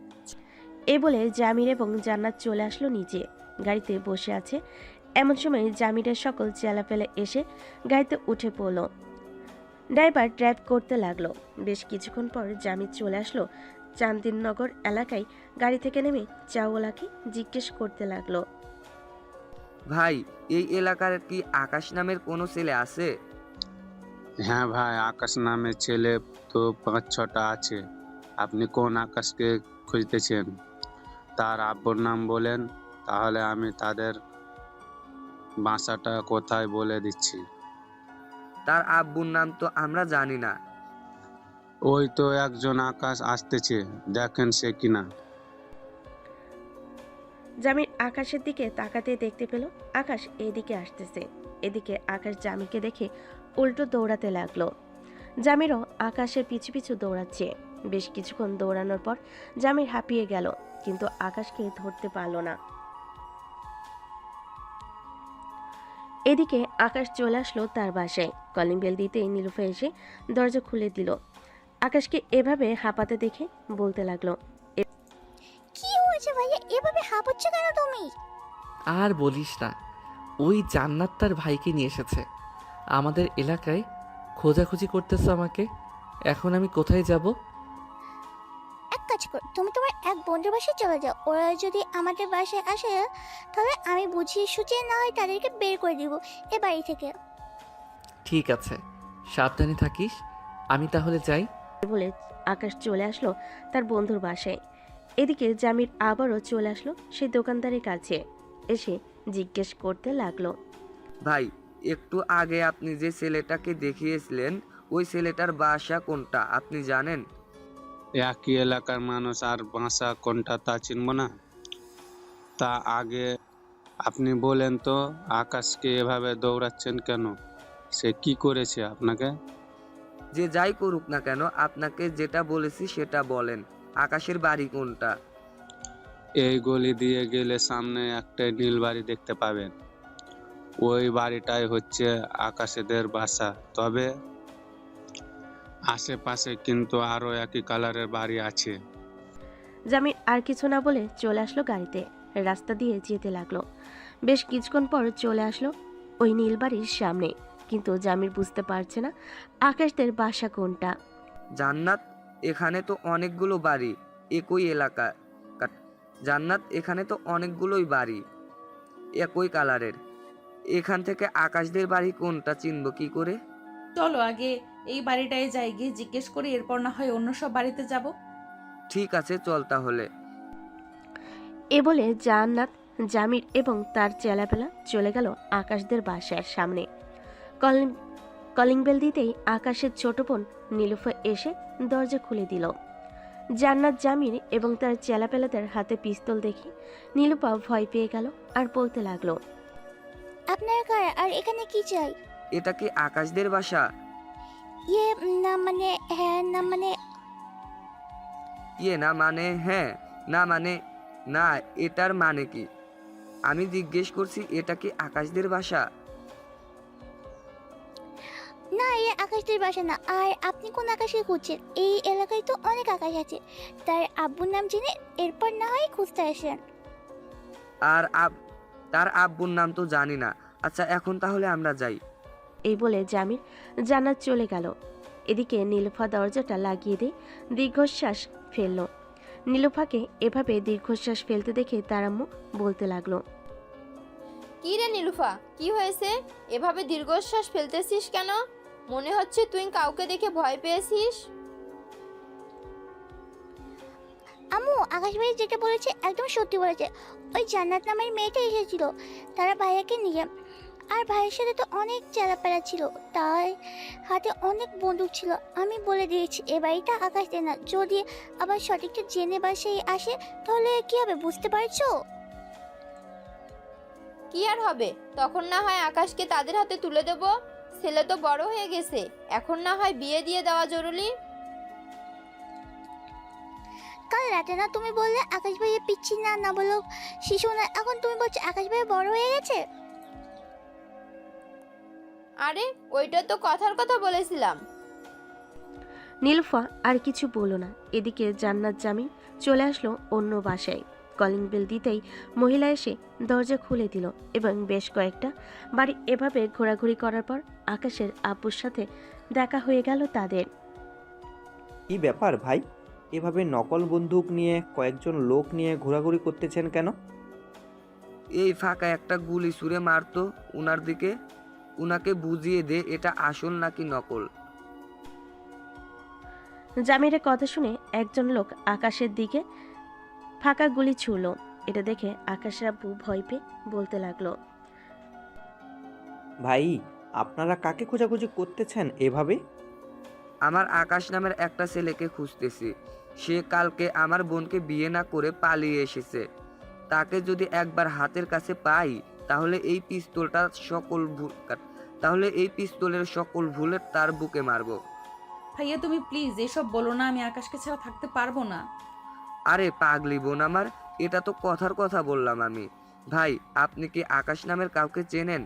এ বলে জামির এবং জান্নাত চলে আসলো নিচে। গাড়িতে বসে আছে এমন সময় জামিরের সকল চেলাপেলে এসে গাড়িতে উঠে পড়ল। ড্রাইভার ড্রাইভ করতে লাগলো। বেশ কিছুক্ষণ পর জামির চলে আসলো চান্দিননগর এলাকায়। গাড়ি থেকে নেমে চাওয়ালাকে জিজ্ঞেস করতে লাগলো, ভাই, এই এলাকার কি আকাশ নামের কোনো ছেলে আছে? হ্যাঁ ভাই, আকাশ নামের ছেলে তো 5-6টা আছে। আপনি কোন আকাশকে খুঁজতেছেন? তার আব্বুর নাম বলেন, তাহলে আমি তাদের বাসাটা কোথায় বলে দিচ্ছি। তার আব্বুর নাম তো আমরা জানি না। ওই তো একজন আকাশ আসতেছে, দেখেন সে কিনা। জামির আকাশের দিকে তাকাতে দেখতে পেল আকাশ এদিকে আসতেছে। এদিকে আকাশ জামিরকে দেখে উল্টো দৌড়াতে লাগলো। জামিরও আকাশের পিছু পিছু দৌড়াচ্ছে। বেশ কিছুক্ষণ দৌড়ানোর পর জামির হাঁপিয়ে গেল, কিন্তু আকাশকে ধরতে পারল না। এদিকে আকাশ চলে আসলো তার বাসায়। কলিং বেল দিতেই নীলুফা এসে দরজা খুলে দিল। আকাশকে এভাবে হাঁপাতে দেখে বলতে লাগলো, কি হয়েছে ভাইয়া, এভাবে হাঁপাচ্ছ কেন তুমি? আর বলিস না, ওই জান্নাত তার ভাইকে নিয়ে এসেছে আমাদের এলাকায়। খোঁজাখুঁজি করতেছে আমাকে। এখন আমি কোথায় যাব? এক কাজ কর, তুমি তোমার এক বন্ধুর বাসায় চলে যাও। ওরা যদি আমাদের বাসায় আসে তাহলে আমি বুঝিয়ে সুঝিয়ে না হয় তাদেরকে বের করে দিব এ বাড়ি থেকে। ঠিক আছে, সাবধানে থাকিস। আমি তাহলে যাই। বলে আকাশ চলে আসলো তার বন্ধুর বাসায়। এদিকে জামির আবারও চলে আসলো সেই দোকানদারের কাছে। এসে জিজ্ঞেস করতে লাগলো, ভাই, একটু আগে আপনি যে ছেলেটাকে দেখিয়েছিলেন, ওই ছেলেটার বাসা কোনটা আপনি জানেন? একই এলাকার মানুষ আর বাসা কোনটা তা চিনব না? তা আগে আপনি বলেন তো, আকাশকে এভাবে দৌড়াচ্ছেন কেন? সে কি করেছে আপনাকে? যে যাই করুক না কেন, আপনাকে যেটা বলেছি সেটা বলেন। আকাশের বাড়ি কোনটা? এই গলি দিয়ে গেলে সামনে একটা নীল বাড়ি দেখতে পাবেন। ওই বাড়িটাই হচ্ছে আকাশেদের বাসা। তবে আশেপাশে কিন্তু আরো একই কালারের বাড়ি আছে। জামির আর কিছু না বলে চলে আসলো গাড়িতে। রাস্তা দিয়ে যেতে লাগলো। বেশ কিছুক্ষণ পর চলে আসলো ওই নীল বাড়ির সামনে, কিন্তু জামির বুঝতে পারছে না আকাশদের বাসা কোনটা। জান্নাত, এখানে তো অনেকগুলো বাড়ি একই এলাকা। জান্নাত, এখানে তো অনেকগুলোই বাড়ি একই কালারের। এখান থেকে আকাশদের বাড়ি কোনটা চিনব কি করে? চলো আগে এই বাড়িটায় যাই, গিয়ে জিজ্ঞেস করি, এরপর না হয় অন্য সব বাড়িতে যাব। ঠিক আছে, চল তাহলে। এ বলে জান্নাত, জামির এবং তার চেলাপেলা চলে গেল আকাশদের বাসার সামনে। কলিং বেল দিতেই আকাশের ছোট বোন নীলুফা এসে দরজা খুলে দিল। জান্নাত, জামির এবং তার চেলাপেলাদের হাতে পিস্তল দেখে নীলুফা ভয় পেয়ে গেল আর বলতে লাগলো, আপনার কারা আর এখানে কি চাই? এটা কি আকাশদের বাসা? ইয়ে না মানে হ্যাঁ না মানে ইয়ে না মানে হ্যাঁ না মানে না, এটার মানে কি? আমি জিজ্ঞেস করছি এটা কি আকাশদের বাসা? না, এ আকাশদের বাসা না। আর আপনি কোন আকাশে খুঁজছেন? এই এলাকায় তো অনেক আকাশ আছে। তার আব্বুর নাম জেনে এরপর না হয় খুঁজতে আসেন। আর তার আব্বুর নাম তো জানি না। আচ্ছা, এখন তাহলে আমরা যাই। এই বলে জামির জান্নাত চলে গেল। এদিকে নীলুফা দরজাটা লাগিয়ে দিয়ে দীর্ঘশ্বাস ফেলল। নীলুফাকে এভাবে দীর্ঘশ্বাস ফেলতে দেখে তার আম্মু বলতে লাগলো, কি রে নীলুফা, কি হয়েছে? এভাবে দীর্ঘশ্বাস ফেলতেছিস কেন? মনে হচ্ছে তুই কাউকে দেখে ভয় পেয়েছিস। আম্মু, আকাশ ভাই যেটা বলেছে একদম সত্যি বলেছে। ওই জান্নাত নামের মেয়েটা এসেছিল তারা ভাইয়াকে নিয়ে। আর ভাইয়ের সাথে তো অনেক চেলাপেলা ছিল, তার হাতে অনেক বন্দুক ছিল। আমি বলে দিয়েছি এ বাড়িটা আকাশ দেয় না। যদি আবার সঠিকটা জেনে বাসায় আসে তাহলে কি হবে বুঝতে পারছো? কি আর হবে, তখন না হয় আকাশকে তাদের হাতে তুলে দেব। ছেলে তো বড় হয়ে গেছে, এখন না হয় বিয়ে দিয়ে দেওয়া জরুরি। কাল রাতে না তুমি বললে আকাশ ভাইয়া পিচ্ছি না, না বলো শিশু না, এখন তুমি বলছো আকাশ ভাইয়া বড় হয়ে গেছে? আরে ওইটা তো কথার কথা বলেছিলাম। নীলুফা আর কিছু বলল না। এদিকে জান্নাত, জামির চলে আসলো অন্য বাসায়। কলিং বেল দিতেই মহিলা এসে দরজা খুলে দিল এবং বেশ কয়েকটা বাড়ি এভাবে ঘোরাঘুরি করার পর আকাশের আব্বুর সাথে দেখা হয়ে গেল তাদের। কি ব্যাপার ভাই, এভাবে নকল বন্দুক নিয়ে কয়েকজন লোক নিয়ে ঘোরাঘুরি করতেছেন কেন? এই ফাঁকা একটা গুলি ছুঁড়ে মারতো উনার দিকে, উনাকে বুঝিয়ে দে এটা আসল নাকি নকল। জামিরের কথা শুনে একজন লোক আকাশের দিকে ফাঁকা গুলি ছুড়ল। এটা দেখে আকাশের আব্বু ভয় পেয়ে বলতে লাগলো, ভাই, আপনারা কাকে খোঁজাখুঁজি করতেছেন এভাবে? আমার আকাশ নামের একটা ছেলেকে খুঁজতেছি। সে কালকে আমার বোনকে বিয়ে না করে পালিয়ে এসেছে। তাকে যদি একবার হাতের কাছে পাই তাহলে এই পিস্তলের সকল ভুলে তার বুকে মারবো। ভাইয়া তুমি প্লিজ এসব বলো না, আমি আকাশকে ছাড়া থাকতে পারবো না। আরে পাগলি বোন আমার, এটা তো কথার কথা বললাম আমি। ভাই, আপনি কি আকাশ নামের কাউকে চেনেন?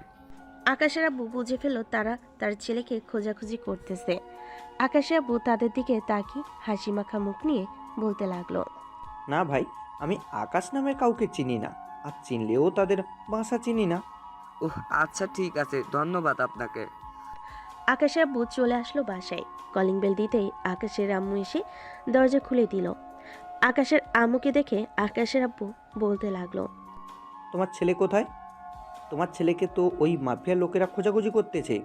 আকাশের আব্বু বুঝে ফেলল তারা তার ছেলেকে খোঁজাখুঁজি করতেছে। আকাশের আব্বু তাদের দিকে তাকিয়ে হাসি মাখা মুখ নিয়ে বলতে লাগলো, না ভাই, আমি আকাশ নামের কাউকে চিনি না, আর চিনলেও তাদের ভাষা চিনি না। ওহ আচ্ছা ঠিক আছে, ধন্যবাদ আপনাকে। আকাশের আব্বু চলে আসলো বাসায়। কলিং বেল দিতেই আকাশের আম্মু এসে দরজা খুলে দিল। আকাশের আম্মুকে দেখে আকাশের আব্বু বলতে লাগলো, তোমার ছেলে কোথায়? তোমার ছেলেকে তো ওই মাফিয়ার লোকেরা খোঁজাখুঁজি করতেছে।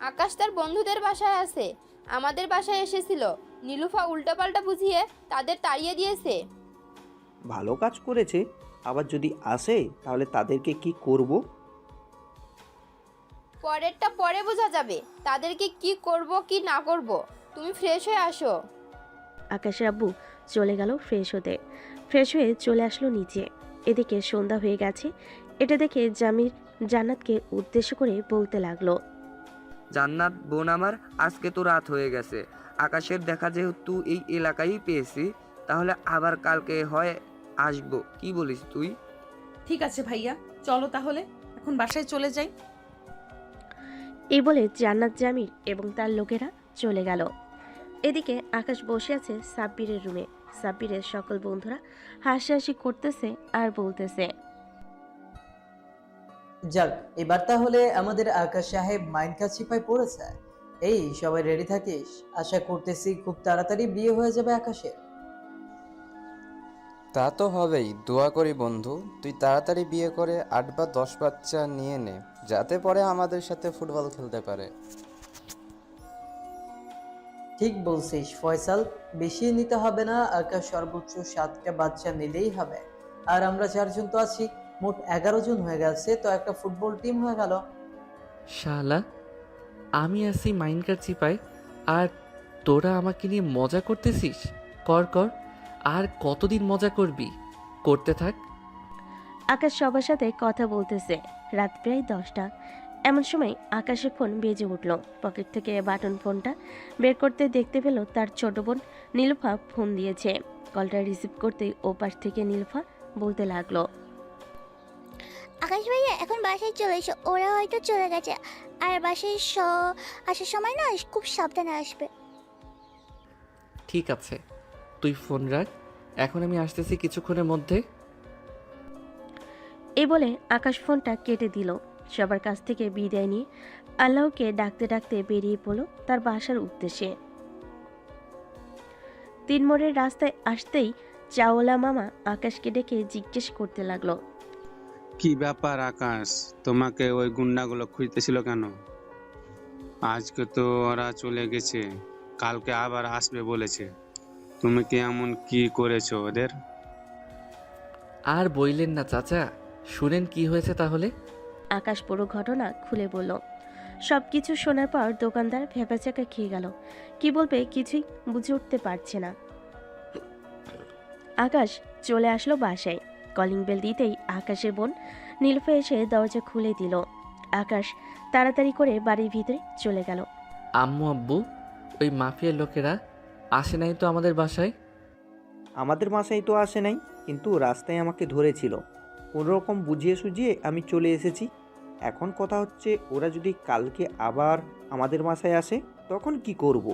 আকাশ তার বন্ধুদের বাসায় আছে, আমাদের বাসায় এসেছিল। নীলুফা উল্টাপাল্টা বুঝিয়ে তাদের তাড়িয়ে দিয়েছে। ভালো কাজ করেছে। আবার যদি আসে তাহলে তাদেরকে কি করব? পরেরটা পরে বোঝা যাবে, তাদেরকে কি করব কি না করব। তুমি ফ্রেশ হয়ে আসো। আকাশের আব্বু চলে গেল ফ্রেশ হতে। ফ্রেশ হয়ে চলে আসলো নিচে। এদিকে সন্ধ্যা হয়ে গেছে। এটা দেখে জামির জান্নাতকে উদ্দেশ্য করে বলতে লাগলো, জান্নাত বোন আমার, আজকে তো রাত হয়ে গেছে। আকাশের দেখা যেহেতু এই এলাকায় পেয়েছি, তাহলে আবার কালকে হয় আসবো। কি বলিস তুই? ঠিক আছে ভাইয়া, চলো তাহলে এখন বাসায় চলে যাই। এই বলে জান্নাত, জামির এবং তার লোকেরা চলে গেল। এদিকে আকাশ বসে আছে সাব্বিরের রুমে। সাব্বিরের সকল বন্ধুরা হাসাহাসি করতেছে আর বলতেছে, যাক, এবার তাহলে আমাদের আকাশ সাহেব মাইন্ড কাছিপায় পড়েছে। এই সবাই রেডি থাকিস, আশা করতেছি খুব তাড়াতাড়ি বিয়ে হয়ে যাবে আকাশের। তা তো হবেই, দোয়া করি বন্ধু তুই তাড়াতাড়ি বিয়ে করে 8 বা 10 বাচ্চা নিয়ে নে, যাতে পরে আমাদের সাথে ফুটবল খেলতে পারে। ঠিক বলছিস ফয়সাল, বেশি নিতে হবে না, আকাশ সর্বোচ্চ 7টা বাচ্চা নিলেই হবে। আর আমরা 4 জন তো আছি, মোট 11 জন হয়ে গেছে, তো একটা ফুটবল টিম হয়ে গেল। শালা, আমি আছি মাইনকার চিপায় আর তোরা আমাকে নিয়ে মজা করতেছিস। কর কর, আর কতদিন মজা করবি? করতে থাক। আকাশ সবার সাথে কথা বলতেছে। রাত প্রায় 10টা। এমন সময় আকাশের ফোন বেজে উঠল। পকেট থেকে বাটন ফোনটা বের করতে দেখতে পেল তার ছোট বোন নীলুফা ফোন দিয়েছে। কলটা রিসিভ করতেই ওপাশ থেকে নীলুফা বলতে লাগলো, আকাশ ভাইয়া এখন বাসায় চলে এসো, ওরা হয়তো চলে গেছে। আর বাসায় আসার সময় না খুব সাবধানে আসবে। ঠিক আছে, তুই ফোন রাখ, এখন আমি আসতেছি কিছুক্ষণের মধ্যে। এই বলে আকাশ ফোনটা কেটে দিল। সবার কাছ থেকে বিদায় নিয়ে আল্লাহকে ডাকতে ডাকতে বেরিয়ে পড়ল তার বাসার উদ্দেশ্যে। 3 মোড়ের রাস্তায় আসতেই চাওলা মামা আকাশকে ডেকে জিজ্ঞেস করতে লাগলো, কি ব্যাপার আকাশ, তোমাকে ওই গুন্ডাগুলো খুঁজতেছিল কেন? আজকে তো ওরা চলে গেছে, কালকে আবার আসবে বলেছে। তুমি কি এমন কি করেছো ওদের? আর বইলেন না চাচা, শুনেন কি হয়েছে তাহলে। আকাশ পুরো ঘটনা খুলে বলল। সবকিছু শোনার পর দোকানদার ভেবাচাকা খেয়ে গেল। কি বলবে কিছুই বুঝে উঠতে পারছে না। আকাশ চলে আসলো বাসায়। কলিং বেল দিতেই আকাশের বোন নীলুফা এসে দরজা খুলে দিল। আকাশ তাড়াতাড়ি করে বাড়ির ভিতরে চলে গেল। আম্মু আব্বু, ওই মাফিয়ার লোকেরা আসে নাই তো আমাদের বাসায়? আমাদের বাসায় তো আসে নাই, কিন্তু রাস্তায় আমাকে ধরেছিল। কোনোরকম বুঝিয়ে সুঝিয়ে আমি চলে এসেছি। এখন কথা হচ্ছে, ওরা যদি কালকে আবার আমাদের বাসায় আসে তখন কি করব?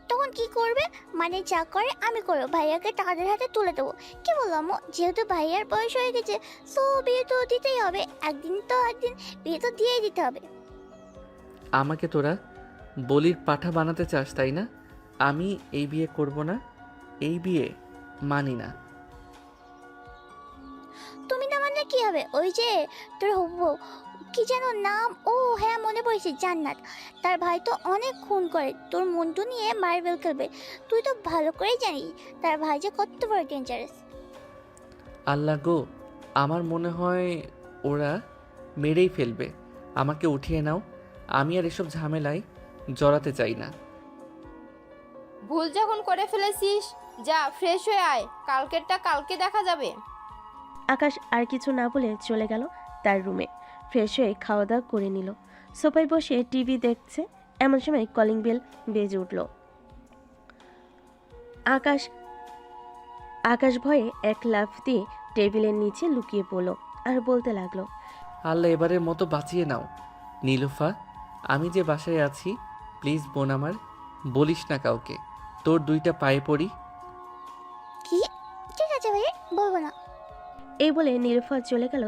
তখন কি করবে? মানে যা করে আমি করবো, ভাইয়াকে তাদের হাতে তুলে দেবো। কি বললাম, যেহেতু ভাইয়ার বয়স হয়ে গেছে, সো বিয়ে তো দিতেই হবে। একদিন বিয়ে তো দিয়েই দিতে হবে। আমাকে তোরা বলির পাঠা বানাতে চাস তাই না? আমি এই বিয়ে করব না, এই বিয়ে মানি না। তুমি না মানলে কি হবে? ওই যে তোর হবু কি যেন নাম, ও হ্যাঁ মনে পড়েছে, জান্নাত। তার ভাই তো অনেক খুন করে, তোর মন্টু নিয়ে মার্বেল খেলবে। তুই তো ভালো করেই জানিস তার ভাই যে কত বড় ডেঞ্জারাস। আল্লাহ গো, আমার মনে হয় ওরা মেরেই ফেলবে। আমাকে উঠিয়ে নাও, আমি আর এসব ঝামেলায় জড়াতে চাই না। ভুল যখন করে ফেলেছিস, যা ফ্রেশ হয়ে আয়, কালকেরটা কালকে দেখা যাবে। আকাশ আর কিছু না বলে চলে গেল তার রুমে। ফ্রেশ হয়ে খাওয়া দাওয়া করে নিল। সোফায় বসে টিভি দেখছে। এমন সময় কলিং বেল বেজে উঠল। আকাশ ভয়ে এক লাফ দিয়ে টেবিলের নিচে লুকিয়ে পড়ল আর বলতে লাগলো, আল্লাহ এবারের মতো বাঁচিয়ে নাও। নীলুফা, আমি যে বাসায় আছি, প্লিজ বোন আমার, বলিস না কাউকে। তোর 2টা পায়ে পড়ি। কি? ঠিক আছে ভাই, বলবো না। এই বলে নীলুফা চলে গেল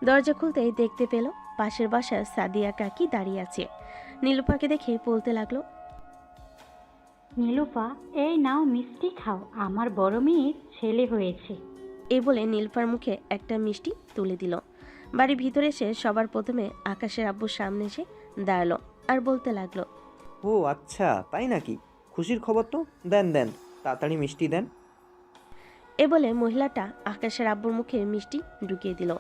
দরজা খুলতেই দেখতে পেল পাশের বাসার সাদিয়া কাকি দাঁড়িয়ে আছে। নীলুফাকে দেখে বলতে লাগলো, নীলুফা, এই নাও মিষ্টি খাও, আমার বড় মেয়ের ছেলে হয়েছে। এই বলে নীলুফার মুখে একটা মিষ্টি তুলে দিল। বাড়ির ভিতরে এসে সবার প্রথমে আকাশের আব্বুর সামনে এসে দাঁড়ালো আর বলতে লাগলো, ও আচ্ছা, তাই নাকি? খুশির খবর তো, দেন দেন, তাড়াতাড়ি মিষ্টি দেন। এ বলে মহিলাটা আকাশের আব্বুর মুখে মিষ্টি ঢুকিয়ে দিল।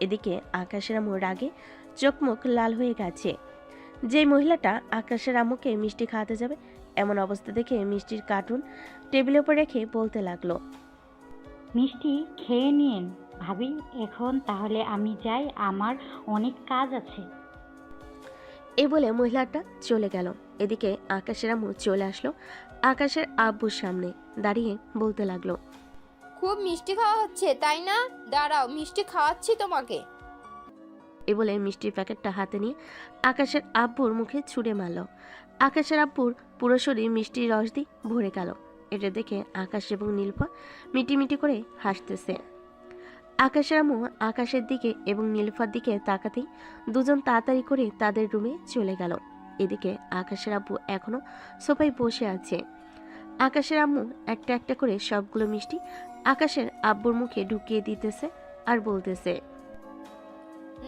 এদিকে আকাশের আম্মু রাগে চোখ মুখ লাল হয়ে গেছে। যে মহিলাটা আকাশের আম্মুকে মিষ্টি খাওয়াতে যাবে, এমন অবস্থা দেখে মিষ্টির কার্টুন টেবিলের উপর রেখে বলতে লাগলো, মিষ্টি খেয়ে নিন ভাবি, এখন তাহলে আমি যাই, আমার অনেক কাজ আছে। এই বলে মহিলাটা চলে গেল। এদিকে আকাশের আম্মু চলে আসলো আকাশের আব্বুর সামনে দাঁড়িয়ে বলতে লাগলো, খুব মিষ্টি খাওয়া হচ্ছে তাই না? দাঁড়াও, মিষ্টি খাওয়াচ্ছি তোমাকে। এ বলে মিষ্টির প্যাকেটটা হাতে নিয়ে আকাশের আব্বুর মুখে ছুঁড়ে মারল। আকাশের আব্বুর পুরো শরীর মিষ্টির রস দিয়ে ভরে গেল। এটা দেখে আকাশ এবং নীলুফা মিটিমিটি করে হাসতেছে। আকাশের আম্মু আকাশের দিকে এবং নীলুফার দিকে তাকাতেই দুজন তাড়াতাড়ি করে তাদের রুমে চলে গেল। এদিকে আকাশের আব্বু এখনো সোফায় বসে আছে। আকাশের আম্মু একটা একটা করে সবগুলো মিষ্টি আকাশের আব্বুর মুখে ঢুকিয়ে দিতেছে আর বলতেছে,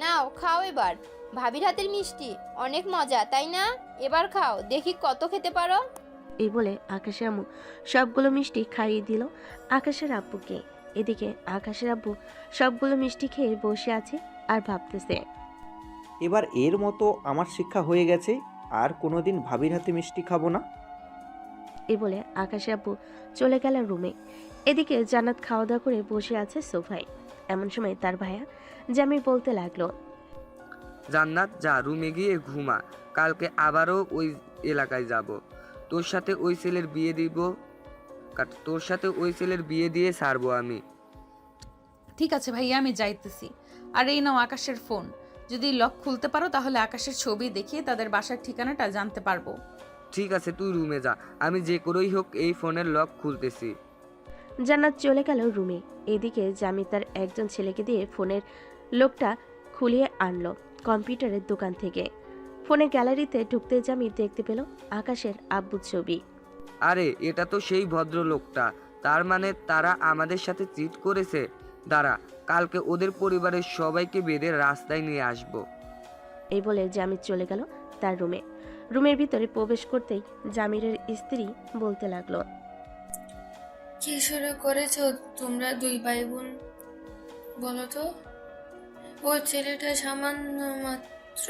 নাও খাও এবার, ভাবির হাতের মিষ্টি অনেক মজা তাই না? এবার খাও, দেখি কত খেতে পারো। এই বলে আকাশের আম্মু সবগুলো মিষ্টি খাইয়ে দিল আকাশের আব্বুকে। এদিকে আকাশের আব্বু সবগুলো মিষ্টি খেয়ে বসে আছে আর ভাবতেছে। এবার এর মতো আমার শিক্ষা হয়ে গেছে, আর কোনোদিন ভাবির হাতে মিষ্টি খাবো না। এ বলে আকাশের আব্বু চলে গেল রুমে। এদিকে জান্নাত খাওয়া দাওয়া করে বসে আছে সোফায়। এমন সময় তার ভাইয়া জামির বলতে লাগলো, জান্নাত, যা রুমে গিয়ে ঘুমা, কালকে আবারও ওই এলাকায় যাব। তোর সাথে ওই ছেলের বিয়ে দিব, তোর সাথে ওই ছেলের বিয়ে দিয়ে ছাড়বো আমি। ঠিক আছে ভাইয়া, আমি যাইতেছি। আর এই নাও আকাশের ফোন, যদি লক খুলতে পারো তাহলে আকাশের ছবি দেখিয়ে তাদের বাসার ঠিকানাটা জানতে পারবো। ঠিক আছে, তুই রুমে যা, আমি যে করেই হোক এই ফোনের লক খুলতেছি। জান্নাত চলে গেল রুমে। এদিকে জামি তার একজন ছেলেকে দিয়ে ফোনের লোকটা খুলিয়ে আনলো কম্পিউটারের দোকান থেকে। ফোনের গ্যালারিতে ঢুকতে জামি দেখতে পেল আকাশের আব্বুর ছবি। আরে, এটা তো সেই ভদ্রলোকটা। তার মানে তারা আমাদের সাথে চিট করেছে। দাঁড়া, কালকে ওদের পরিবারের সবাইকে বেঁধে রাস্তায় নিয়ে আসবো। এই বলে জামির চলে গেল তার রুমে। রুমের ভিতরে প্রবেশ করতেই জামিরের স্ত্রী বলতে লাগলো, কি শুরু করেছো তোমরা দুই ভাই বোন? বলো তো। ও ছেলেটা সামান্য মাত্র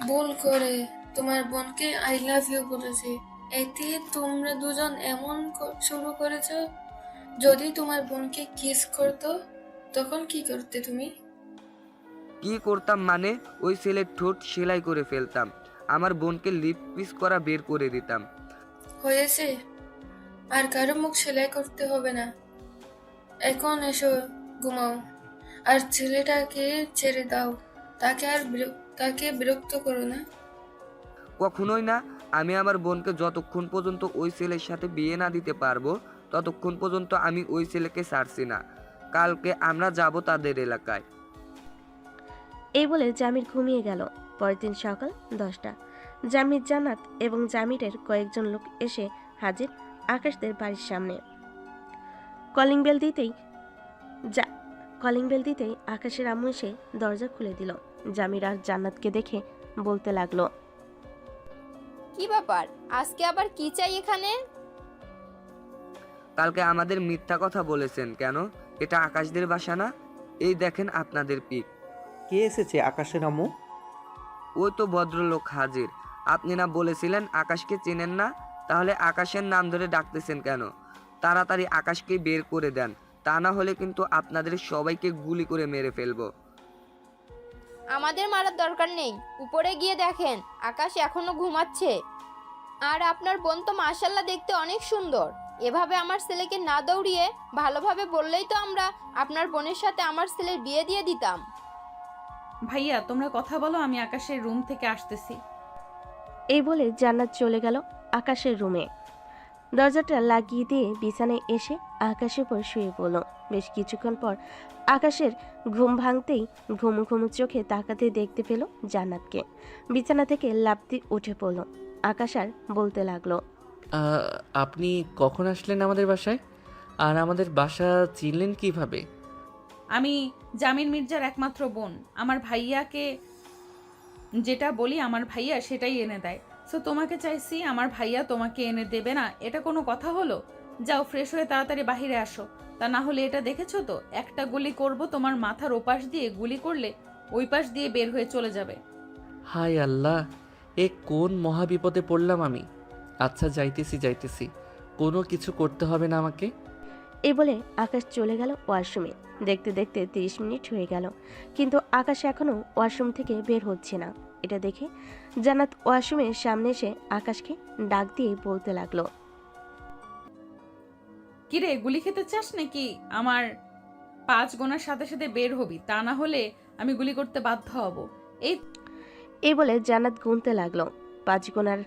ভুল করে তোমার বোনকে আই লাভ ইউ বলেছে, এতে তোমরা দুজন এমন শুরু করেছো। যদি তোমার বোনকে কিস করতো তখন কি করতে তুমি? কি করতাম মানে? ওই ছেলের ঠোঁট সেলাই করে ফেলতাম, আমার বোনকে লিপ পিস করা বের করে দিতাম। হয়েছে, আর কারো মুখ সেলাই করতে হবে না। এখন এসো, ঘুমাও। আর ছেলেটাকে ছেড়ে দাও, তাকে বিরক্ত করো না। কখনোই না। আমি আমার বোনকে যতক্ষণ পর্যন্ত ওই ছেলের সাথে বিয়ে না দিতে পারবো ততক্ষণ পর্যন্ত আমি ওই ছেলেকে ছাড়ছি না। কালকে আমরা যাব তাদের এলাকায়। এই বলে জামির ঘুমিয়ে গেল। পরের দিন সকাল 10টা। জামির, জান্নাত এবং জামিরের কয়েকজন লোক এসে হাজির আকাশদের বাড়ির সামনে। কলিং বেল দিতেই আকাশের আম্মু এসে দরজা খুলে দিল। জামির আর জান্নাতকে দেখে বলতে লাগলো, কি ব্যাপার, আজকে আবার কি চাই এখানে? কালকে আমাদের মিথ্যা কথা বলেছেন কেন? এটা আকাশদের বাসা না? এই দেখেন আপনাদের পিক। কে এসেছে আকাশের আম্মু? ওই তো ভদ্রলোক হাজির। আপনি না বলেছিলেন আকাশকে চেনেন না? তাহলে আকাশের নাম ধরে ডাকতেছেন কেন? তাড়াতাড়ি আকাশকে বের করে দেন, তা না হলে কিন্তু আপনাদের সবাইকে গুলি করে মেরে ফেলবো। আমাদের মারার দরকার নেই, উপরে গিয়ে দেখেন আকাশ এখনো ঘুমাচ্ছে। আর আপনার বোন তো মাশাআল্লাহ দেখতে অনেক সুন্দর। এভাবে আমার ছেলেকে না দৌড়িয়ে ভালোভাবে বললেই তো আমরা আপনার বোনের সাথে আমার ছেলের বিয়ে দিয়ে দিতাম। ভাইয়া তোমরা কথা বলো, আমি আকাশের রুম থেকে আসতেছি। এই বলে জান্নাত চলে গেল আকাশের রুমে। দরজাটা লাগিয়ে দিয়ে বিছানায় এসে আকাশের উপর শুয়ে পড়ল। বেশ কিছুক্ষণ পর আকাশের ঘুম ভাঙতেই ঘুমু ঘুমু চোখে তাকাতে দেখতে পেল জান্নাতকে। বিছানা থেকে লাফ দিয়ে উঠে পড়ল। আকাশ আর বলতে লাগলো, আপনি কখন আসলেন আমাদের বাসায়? আর আমাদের বাসা চিনলেন কিভাবে? আমি জামির মির্জার একমাত্র বোন। আমার ভাইয়াকে যেটা বলি আমার ভাইয়া সেটাই এনে দেয়। সো তোমাকে চাইছি, আমার ভাইয়া তোমাকে এনে দেবে না, এটা কোনো কথা হলো? যাও ফ্রেশ হয়ে তাড়াতাড়ি বাহিরে আসো, তা না হলে এটা দেখেছো তো, একটা গুলি করব তোমার মাথার ওপাশ দিয়ে, গুলি করলে ওই পাশ দিয়ে বের হয়ে চলে যাবে। হায় আল্লাহ, এ কোন মহাবিপদে পড়লাম আমি। আচ্ছা যাইতেছি, কোনো কিছু করতে হবে না আমাকে। এই বলে আকাশ চলে গেল ওয়াশরুমে। দেখতে দেখতে 30 মিনিট হয়ে গেল, কিন্তু আকাশ এখনো ওয়াশরুম থেকে বের হচ্ছে না। এটা দেখে জান্নাত ওয়াশরুমের সামনে এসে আকাশকে ডাক দিয়ে বলতে লাগলো, কিরে, গুলি খেতে চাস নাকি? আমার 5 গোনার সাথে সাথে বের হবি, তা না হলে আমি গুলি করতে বাধ্য হব। এই বলে জান্নাত গুনতে লাগলো। 5 গোনার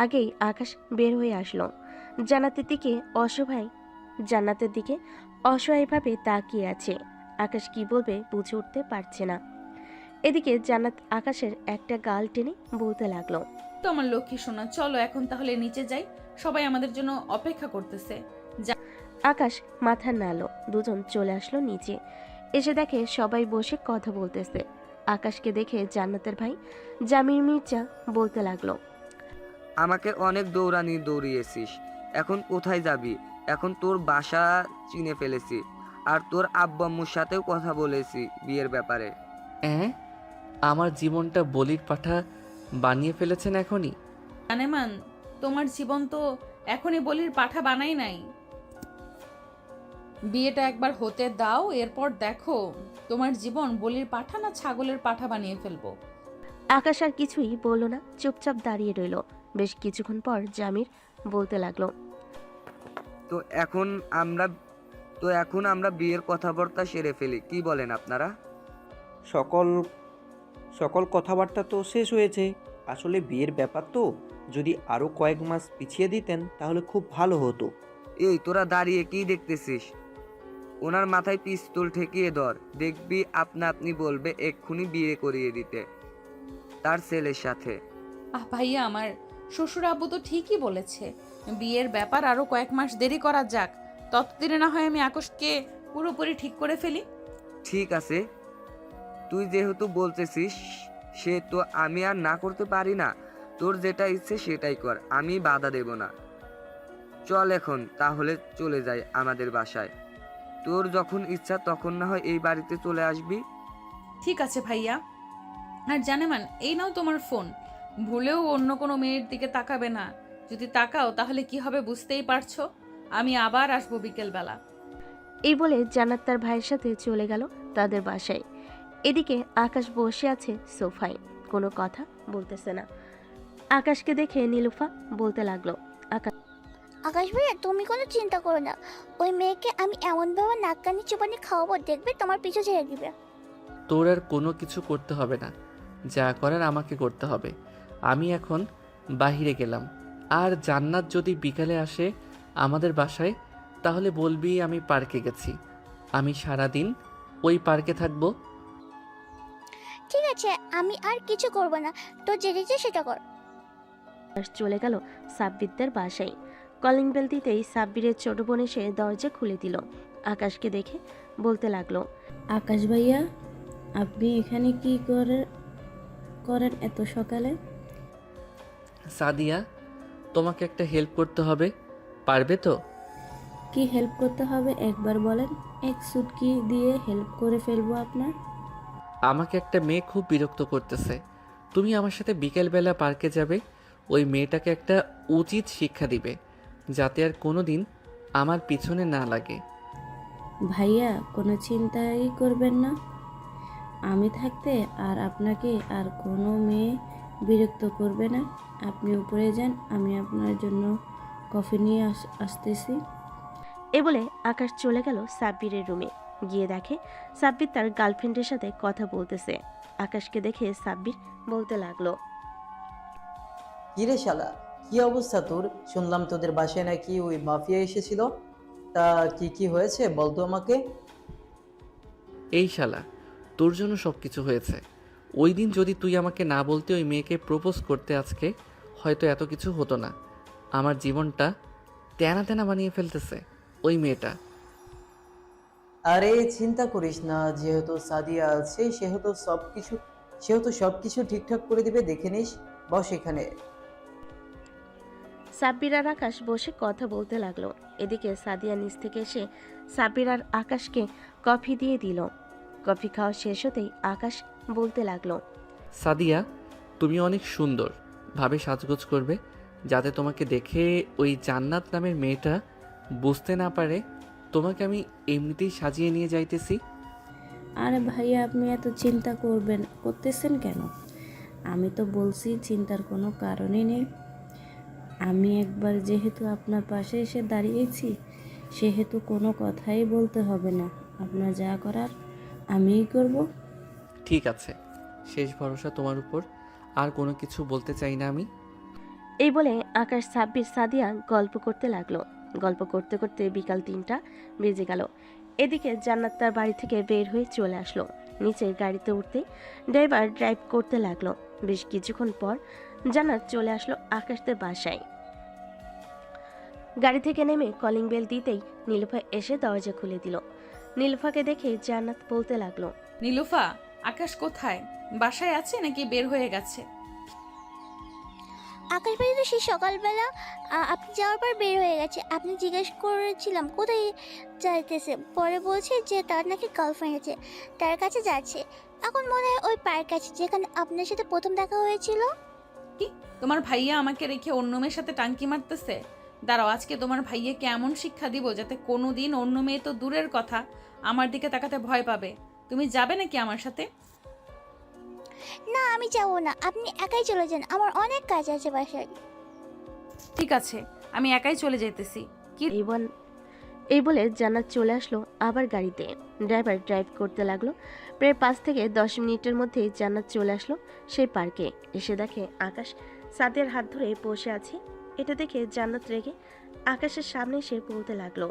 আগেই আকাশ বের হয়ে আসলো। জান্নাতের দিকে অসহায়ভাবে তাকিয়ে আছে। আকাশ কি বলবে বুঝে উঠতে পারছে না। এদিকে জান্নাত আকাশের একটা গাল টেনে বলতে লাগলো, তো আমার লক্ষ্মী সোনা, চলো এখন তাহলে নিচে যাই, সবাই আমাদের জন্য অপেক্ষা করতেছে। আকাশ মাথা নাড়ল। দুজন চলে আসলো নিচে। এসে দেখে সবাই বসে কথা বলতেছে। আকাশকে দেখে জান্নাতের ভাই জামির মির্জা বলতে লাগলো, আমাকে অনেক দৌড়িয়েছিস, এখন কোথায় যাবি? এখন তোর বাসা চিনে ফেলেছি। আর তোর আব্বু আম্মুর সাথেও কথা বলেছি বিয়ের ব্যাপারে। আমার জীবনটা বলির পাঠা বানিয়ে ফেলেছেন এখনই? জানেমান, তোমার জীবন তো এখনই বলির পাঠা বানাই নাই। বিয়েটা একবার হতে দাও, এরপর দেখো তোমার জীবন বলির পাঠা না ছাগলের পাঠা বানিয়ে ফেলবো। আকাশ আর কিছুই বলল না, চুপচাপ দাঁড়িয়ে রইল। বেশ কিছুক্ষণ পর জামির বলতে লাগলো, তো এখন আমরা বিয়ের কথাবার্তা সেরে ফেলি, কি বলেন আপনারা? সকল কথাবার্তা তো শেষ হয়েছে। আসলে বিয়ের ব্যাপার তো, যদি আরও কয়েক মাস পিছিয়ে দিতেন তাহলে খুব ভালো হতো। এই তোরা দাঁড়িয়ে কি দেখতেছিস? ওনার মাথায় পিস্তল ঠেকিয়ে ধর, দেখবি আপনা আপনি বলবে এক্ষুনি বিয়ে করিয়ে দিতে তার ছেলের সাথে। ভাইয়া, আমার শ্বশুর আব্বু তো ঠিকই বলেছে, বিয়ের ব্যাপার আরো কয়েক মাস দেরি করা যাক, ততদিনে না হয় আমি আকাশকে পুরোপুরি ঠিক করে ফেলি। ঠিক আছে, তুই যেহেতু বলতেছিস সে তো আমি আর না করতে পারি না। তোর যেটা ইচ্ছে সেটাই কর, আমি বাধা দেব না। চল এখন তাহলে চলে যাই আমাদের বাসায়। তোর যখন ইচ্ছা তখন না হয় এই বাড়িতে চলে আসবি। ঠিক আছে ভাইয়া। আর জানেমান, এই নাও তোমার ফোন, ভুলেও অন্য কোনো মেয়ের দিকে তাকাবে না। যদি তাকাও তাহলে কি হবে বুঝতেই পারছো। আমি আবার আসবো বিকেলবেলা। এই বলে জান্নাত তার ভাইয়ের সাথে চলে গেল তাদের বাসায়। এদিকে আকাশ বসে আছে সোফায়, কোনো কথা বলতেছে না। আকাশকে দেখে নীলুফা বলতে লাগলো, আকাশ ভাইয়া, তুমি কোনো চিন্তা করো না, ওই মেয়েকে আমি এমনভাবে নাক কানি চুপানি খাওয়াবো, দেখবে তোমার পিছু ছেড়ে দিবে। তোর আর কোনো কিছু করতে হবে না, যা করার আমাকে করতে হবে। আমি এখন বাহিরে গেলাম, আর জান্নাত যদি বিকালে আসে আমাদের বাসায় তাহলে বলবি আমি পার্কে গেছি। আমি সারাদিন ওই পার্কে থাকবো। ঠিক আছে, আমি আর কিছু করব না, তো যেটা ইচ্ছে সেটা কর। আকাশ চলে গেল সাব্বিরদের বাসায়। কলিং বেল দিতেই সাব্বিরের ছোট বোন এসে দরজা খুলে দিল। আকাশকে দেখে বলতে লাগলো, আকাশ ভাইয়া, আপনি এখানে কি করেন এত সকালে? সাদিয়া, তোমাকে একটা হেল্প করতে হবে, পারবে তো? কি হেল্প করতে হবে একবার বলেন, এক সুটকি দিয়ে হেল্প করে ফেলবো আপনার। আমাকে একটা মেয়ে খুব বিরক্ত করতেছে, তুমি আমার সাথে বিকেলবেলা পার্কে যাবে। ওই মেয়েটাকে একটা উচিত শিক্ষা দিবে, যাতে আর কোনো দিন আমার পিছনে না লাগে। ভাইয়া, কোনো চিন্তাই করবেন না, আমি থাকতে আর আপনাকে আর কোনো মেয়ে বিরক্ত করবে না। আপনি উপরে যান, আমি আপনার জন্য কফি নিয়ে আসতেছি। এ বলে আকাশ চলে গেল সাব্বিরের রুমে। গিয়ে দেখে সাব্বির তার গার্লফ্রেন্ডের সাথে কথা বলতেছে। আকাশকে দেখে সাব্বির বলতে লাগলো, কিরে শালা, কি অবস্থা তোর? শুনলাম তোদের বাসায় নাকি ওই মাফিয়া এসেছিল, তা কি কি হয়েছে বলতো আমাকে। এই শালা, তোর জন্য সব কিছু হয়েছে। ওই দিন যদি তুই আমাকে না বলতে ওই মেয়েকে প্রপোজ করতে, আজকে হয়তো এত কিছু হতো না। আমার জীবনটা তেনা তেনা বানিয়ে ফেলতেছে ওই মেয়েটা। আরে চিন্তা করিস না, যেহেতু সাদিয়া আছে সেহেতু সবকিছু ঠিকঠাক করে দিবে, দেখে নিস। বস এখানে। সাব্বির আর আকাশ বসে কথা বলতে লাগলো। এদিকে সাদিয়া নিচ থেকে এসে সাব্বির আর আকাশকে কফি দিয়ে দিল। কফি খাওয়া শেষ হতেই আকাশ বলতে লাগলো, সাদিয়া, তুমি অনেক সুন্দর ভাবে সাজগোজ করবে, যাতে তোমাকে দেখে ওই জান্নাত নামের মেয়েটা বুঝতে না পারে তোমাকে আমি এমনিতেই সাজিয়ে নিয়ে যাইতেছি। আরে ভাইয়া, আপনি এত চিন্তা করতেছেন কেন? আমি তো বলছি চিন্তার কোনো কারণই নেই। আমি একবার যেহেতু আপনার পাশে এসে দাঁড়িয়েছি, সেহেতু কোনো কথাই বলতে হবে না। আপনার যা করার আমিই করব। ঠিক আছে, শেষ ভরসা তোমার উপর, আর কোনো কিছু বলতে চাই না আমি। এই বলে আকাশ সাব্বির সাদিয়া গল্প করতে লাগলো। গল্প করতে করতে বিকাল 3টা বেজে গেল। এদিকে জান্নাত তার বাড়ি থেকে বের হয়ে চলে আসলো। নিচের গাড়িতে উঠতে ড্রাইভার ড্রাইভ করতে লাগলো। বেশ কিছুক্ষণ পর জান্নাত চলে আসলো আকাশদের বাসায়। গাড়ি থেকে নেমে কলিং বেল দিতেই নীলুফা এসে দরজা খুলে দিল। নীলুফাকে দেখে জান্নাত বলতে লাগলো, নীলুফা, আকাশ কোথায়? বাসায় আছে নাকি বের হয়ে গেছে? আকাশ ভাই তো সেই সকালবেলা আপনি যাওয়ার পর বের হয়ে গেছে। আপনি জিজ্ঞেস করেছিলাম কোথায় যাইতেছে, পরে বলছে যে তার নাকি গার্লফ্রেন্ড আছে, তার কাছে যাচ্ছে। এখন মনে হয় ওই পার্ক আছে যেখানে আপনার সাথে প্রথম দেখা হয়েছিল। কি তোমার ভাইয়া আমাকে রেখে অন্য মেয়ের সাথে টাঙ্কি মারতেছে? দাঁড়াও, আজকে তোমার ভাইয়াকে এমন শিক্ষা দিব যাতে কোনোদিন অন্য মেয়ে তো দূরের কথা আমার দিকে তাকাতে ভয় পাবে। তুমি যাবে নাকি আমার সাথে? না আমি যাবো না, আপনি একাই চলে যান, আমার অনেক কাজ আছে বাসায়। ঠিক আছে, আমি একাই চলে যেতেছি। কি এই বলে জান্নাত চলে আসলো আবার গাড়িতে। ড্রাইভার ড্রাইভ করতে লাগলো। প্রায় 5 থেকে 10 মিনিটের মধ্যেই জান্নাত চলে আসলো সেই পার্কে। এসে দেখে আকাশ সাদিয়ার হাত ধরে বসে আছে। এটা দেখে জান্নাত রেগে আকাশের সামনে এসে বলতে লাগলো,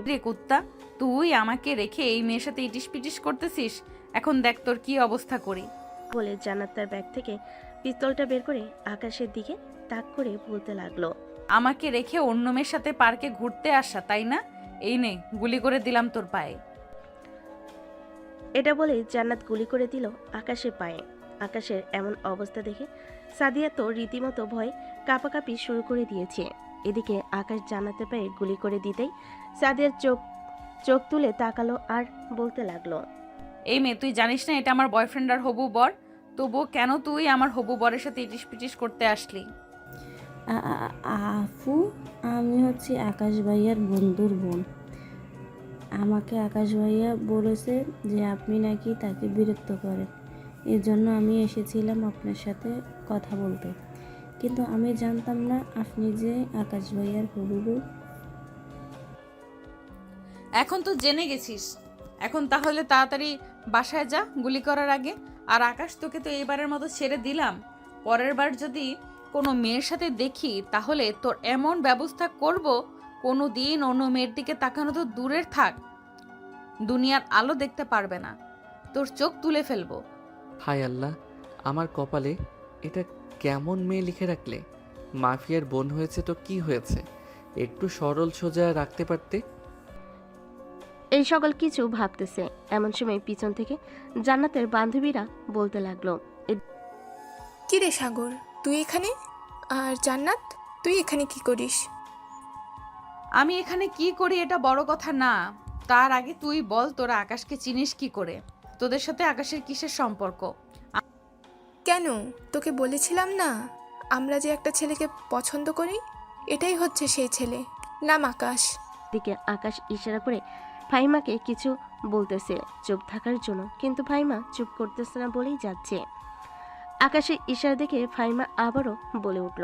রে কুত্তা, তুই আমাকে রেখে এই মেয়ের সাথে ইটিস পিটিস করতেছিস? এখন দেখ তোর কি অবস্থা করি। বলে জান্নাত তার ব্যাগ থেকে পিস্তলটা বের করে আকাশের দিকে তাক করে বলতে লাগলো, আমাকে রেখে অন্য মেয়ের সাথে পার্কে ঘুরতে আসা, তাই না? এই নে, গুলি করে দিলাম তোর পায়ে। এটা বলে জান্নাত গুলি করে দিল আকাশের পায়ে। আকাশের এমন অবস্থা দেখে সাদিয়া তো রীতিমতো ভয় কাঁপাকাঁপি শুরু করে দিয়েছে। এদিকে আকাশ জান্নাতের পায়ে গুলি করে দিতেই সাদিয়ার চোখ তুলে তাকালো আর বলতে লাগলো, এই মেয়ে, তুই জানিস না এটা আমার বয়ফ্রেন্ড আর হবু বর? তবুও কেন তুই আমার হবু বরের সাথে ইটিস পিটিস করতে আসলি? আফু, আমি হচ্ছি আকাশ ভাইয়ার বন্ধুর বোন। আমাকে আকাশ ভাইয়া বলেছে যে আপনি নাকি তাকে বিরক্ত করেন, এর জন্য আমি এসেছিলাম আপনার সাথে কথা বলতে। কিন্তু আমি জানতাম না আপনি যে আকাশ ভাইয়ার হবু বউ। এখন তো জেনে গেছিস, এখন তাহলে তাড়াতাড়ি বাসায় যা গুলি করার আগে। আর আকাশ, তোকে তো এবারের মতো ছেড়ে দিলাম। পরের বার যদি কোনো মেয়ের সাথে দেখি তাহলে তোর এমন ব্যবস্থা করব, কোনো দিন অন্য মেয়ের দিকে তাকানো তো দূরের থাক, দুনিয়ার আলো দেখতে পারবে না, তোর চোখ তুলে ফেলবো। হায় আল্লাহ, আমার কপালে এটা কেমন মেয়ে লিখে রাখলে। মাফিয়ার বোন হয়েছে তো কি হয়েছে, একটু সরল সোজা রাখতে পারতে। এই সকল কিছু ভাবতেছে এমন সময় পিছন থেকে জান্নাতের বান্ধবীরা বলতে লাগলো, কি রে সাগর, তুই এখানে? আর জান্নাত, তুই এখানে কি করিস? আমি এখানে কি করি এটা বড় কথা না, তার আগে তুই বল তোরা আকাশকে চিনিস কি করে? তোদের সাথে আকাশের কিসের সম্পর্ক? কেন, তোকে বলেছিলাম না আমরা যে একটা ছেলেকে পছন্দ করি? এটাই হচ্ছে সেই ছেলে, নাম আকাশ। দিকে আকাশ ইশারা করে ফাহিমাকে কিছু বলতেছে চুপ থাকার জন্য, কিন্তু ফাহিমা চুপ করতেছে না বলেই যাচ্ছে। আকাশের ইশারা দেখে ফাহিমা আবারও বলে উঠল,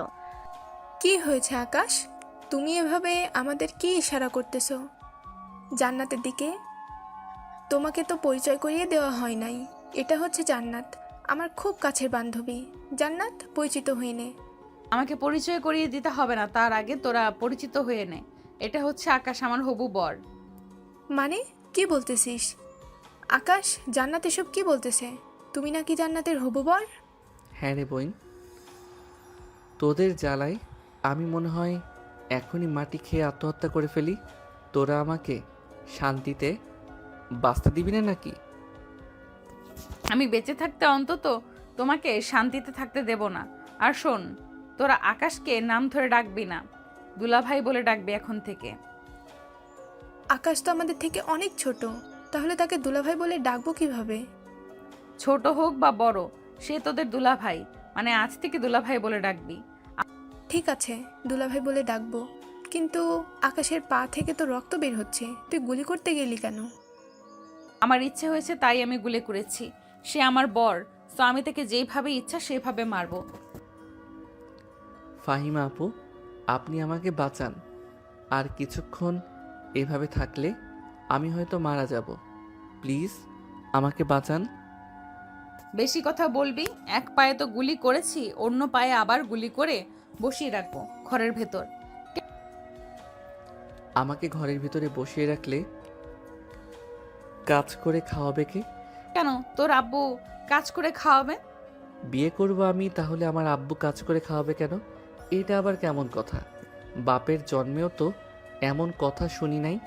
কি হয়েছে আকাশ, তুমি এভাবে আমাদের কি ইশারা করতেছো? জান্নাতের দিকে? তোমাকে তো পরিচয় করিয়ে দেওয়া হয় নাই। এটা হচ্ছে জান্নাত, আমার খুব কাছের বান্ধবী। জান্নাত, পরিচিত হয়ে নে। আমাকে পরিচয় করিয়ে দিতে হবে না, তার আগে তোরা পরিচিত হয়ে নে। এটা হচ্ছে আকাশ, আমার হবু বর। মানে কি বলতেছিস আকাশ? জান্নাত এসব কি বলতেছে? তুমি নাকি জান্নাতের হবু বর? হ্যাঁ রে বোন, তোদের জ্বালায় আমি মনে হয় এখনই মাটি খেয়ে আত্মহত্যা করে ফেলি। তোরা আমাকে শান্তিতে বাঁচতে দিবি না নাকি? আমি বেঁচে থাকতে অন্তত তোমাকে শান্তিতে থাকতে দেব না। আর শোন, তোরা আকাশকে নাম ধরে ডাকবি না, দুলাভাই বলে ডাকবি এখন থেকে। আকাশ তো আমাদের থেকে অনেক ছোট, তাহলে তাকে দুলাভাই বলে ডাকবো কিভাবে? ছোট হোক বা বড়, সে তোদের দুলাভাই, মানে আজ থেকে দুলাভাই বলে ডাকবি। ঠিক আছে, দুলাভাই বলে ডাকবো। কিন্তু আকাশের পা থেকে তো রক্ত বের হচ্ছে, তুই গুলি করতে গেলি কেন? আমার ইচ্ছে হয়েছে তাই আমি গুলি করেছি। সে আমার বর, তো আমি তাকে যেইভাবে ইচ্ছা সেভাবে মারবো। ফাহিমা আপু, আপনি আমাকে বাঁচান। আর কিছুক্ষণ এভাবে থাকলে আমি হয়তো মারা যাব। প্লিজ আমাকে বাঁচান। বেশি কথা বলবি? এক পায়ে তো গুলি করেছি, অন্য পায়ে আবার গুলি করে বসিয়ে রাখবো ঘরের ভেতর। আমাকে ঘরের ভিতরে বসিয়ে রাখলে কাজ করে খাওয়াবে কে? কেন, তোর আব্বু কাজ করে খাওয়াবে? বিয়ে করব আমি, তাহলে আমার আব্বু কাজ করে খাওয়াবে কেন? এটা আবার কেমন কথা? বাপের জন্মেও তো এমন কথা শুনি নাই।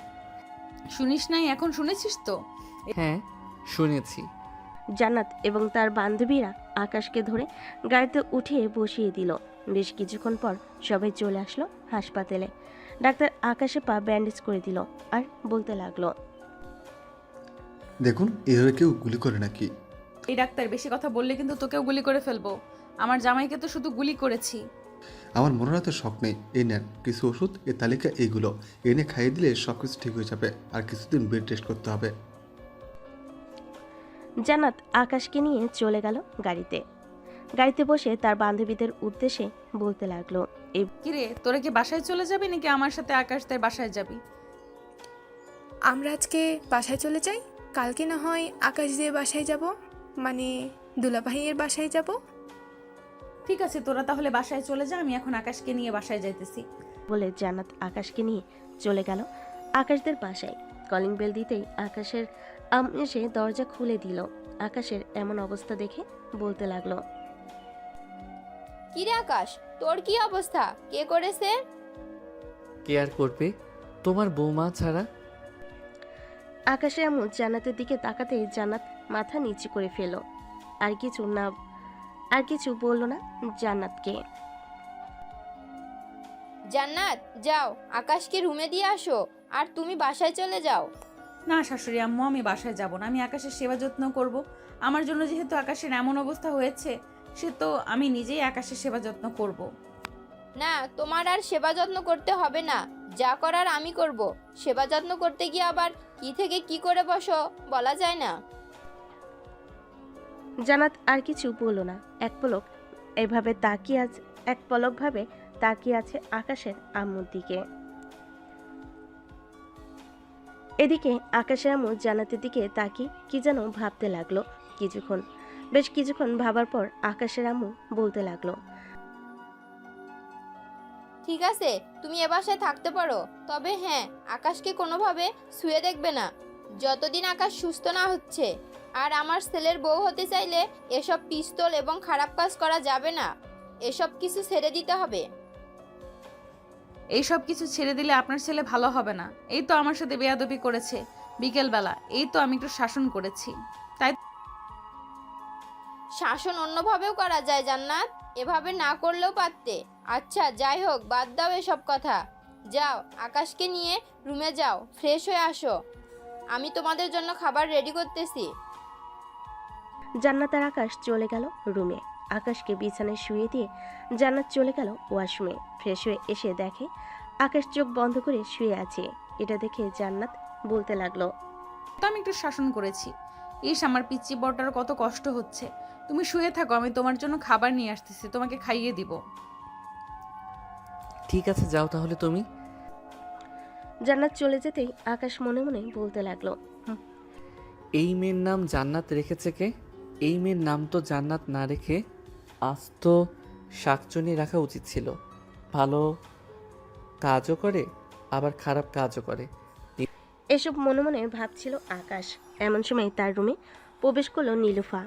শুনিস নাই, এখন শুনেছিস তো? হ্যাঁ শুনেছি। জান্নাত এবং তার বান্ধবীরা আকাশকে ধরে গাড়িতে উঠিয়ে বসিয়ে দিল। বেশ কিছুক্ষণ পর সবাই চলে আসলো হাসপাতালে। ডাক্তার আকাশে পা ব্যান্ডেজ করে দিল আর বলতে লাগলো, দেখুন এভাবে কেউ গুলি করে নাকি? এই ডাক্তার বেশি কথা বললে কিন্তু তোকেও গুলি করে ফেলবো। আমার জামাইকে তো শুধু গুলি করেছি। আমার মনে হয় তো শখ নেই। এই নেন কিছু ওষুধ, এ তালিকা এইগুলো এনে খাইয়ে দিলে সব কিছু ঠিক হয়ে যাবে। আর কিছুদিন বেড রেস্ট করতে হবে। জান্নাত আকাশকে নিয়ে চলে গেল গাড়িতে বসে তার বান্ধবীদের উদ্দেশ্যে বলতে লাগলো, কিরে তোরা কি বাসায় চলে যাবি নাকি আমার সাথে আকাশদের বাসায় যাবি? আমরা আজকে বাসায় চলে যাই, কালকে না হয় আকাশ দিয়ে বাসায় যাব, মানে দুলাভাইয়ের বাসায় যাব। ঠিক আছে, তোরা তাহলে বাসায় চলে যা, আমি এখন আকাশকে নিয়ে বাসায় যাইতেছি। বলে জান্নাত আকাশকে নিয়ে চলে গেল আকাশদের বাসায়। কলিং বেল দিতেই আকাশের এসে দরজা খুলে দিল। আকাশের এমন অবস্থা দেখে বলতে লাগলো, কিরে আকাশ, তোর কি অবস্থা? কে করেছে? কে আর করবে তোমার বৌমা ছাড়া? আকাশের আম্মু জান্নাতের দিকে তাকাতেই জান্নাত মাথা নিচু করে ফেল। আর কিছু বলল না জান্নাতকে। জান্নাত যাও, আকাশকে রুমে দিয়ে আসো, আর তুমি বাসায় চলে যাও। না শাশুড়ি আম্মু, আমি বাসায় যাব না। আমি আকাশের সেবা যত্ন করব। আমার জন্য যেহেতু আকাশের এমন অবস্থা হয়েছে, সে তো আমি নিজেই আকাশের সেবা যত্ন করব। না, তোমার আর সেবা যত্ন করতে হবে না, যা করার আমি করব। সেবা যত্ন করতে গিয়ে আবার কি থেকে কি করে বসো বলা যায় না। জান্নাত আর কিছু বলল না। এক পলকভাবে তাকিয়ে আছে আকাশের আম্মুর দিকে। এদিকে আকাশের আম্মু জান্নাতের দিকে তাকিয়ে কি যেন ভাবতে লাগলো। বেশ কিছুক্ষণ ভাবার পর আকাশের আম্মু বলতে লাগলো, ঠিক আছে, তুমি এ বাসায় থাকতে পারো, তবে হ্যাঁ, আকাশকে কোনোভাবে ছুঁয়ে দেখবে না যতদিন আকাশ সুস্থ না হচ্ছে। আর আমার ছেলের বউ হতে চাইলে এসব পিস্তল এবং খারাপ কাজ করা যাবে না, এসব কিছু ছেড়ে দিতে হবে। এইসব কিছু ছেড়ে দিলে আপনার ছেলে ভালো হবে না। এই তো আমার সাথে বেয়াদবি করেছে বিকেলবেলা, এই তো আমি একটু শাসন করেছি। তাই শাসন অন্যভাবেও করা যায় জান্নাত, এভাবে না করলেও পারতে। আচ্ছা যাই হোক, বাদ দাও এসব কথা। যাও, আকাশকে নিয়ে রুমে যাও, ফ্রেশ হয়ে আসো, আমি তোমাদের জন্য খাবার রেডি করতেছি। জান্নাত আর আকাশ চলে গেল রুমে। আকাশকে বিছানায় শুয়ে দিয়ে জান্নাত চলে গেল ওয়াশরুমে। ফ্রেশ হয়ে এসে দেখে আকাশ চোখ বন্ধ করে শুয়ে আছে। এটা দেখে জান্নাত বলতে লাগলো, তো আমি একটু শাসন করেছি। ইস, আমার পিচ্চি বড়টার কত কষ্ট হচ্ছে। তুমি শুয়ে থাকো, আমি তোমার জন্য খাবার নিয়ে আসতেছি, তোমাকে খাইয়ে দিব। ঠিক আছে যাও তাহলে তুমি। জান্নাত চলে যেতেই আকাশ মনে মনে বলতে লাগলো, এই মেয়ের নাম জান্নাত রেখেছে কে? এই মেয়ের নাম তো জান্নাত না রেখে আস্ত শাকচুনি রাখা উচিত ছিল। ভালো কাজও করে আবার খারাপ কাজও করে। এসব মনে মনে ভাবছিল আকাশ। এমন সময় তার রুমে প্রবেশ করলো নীলুফা।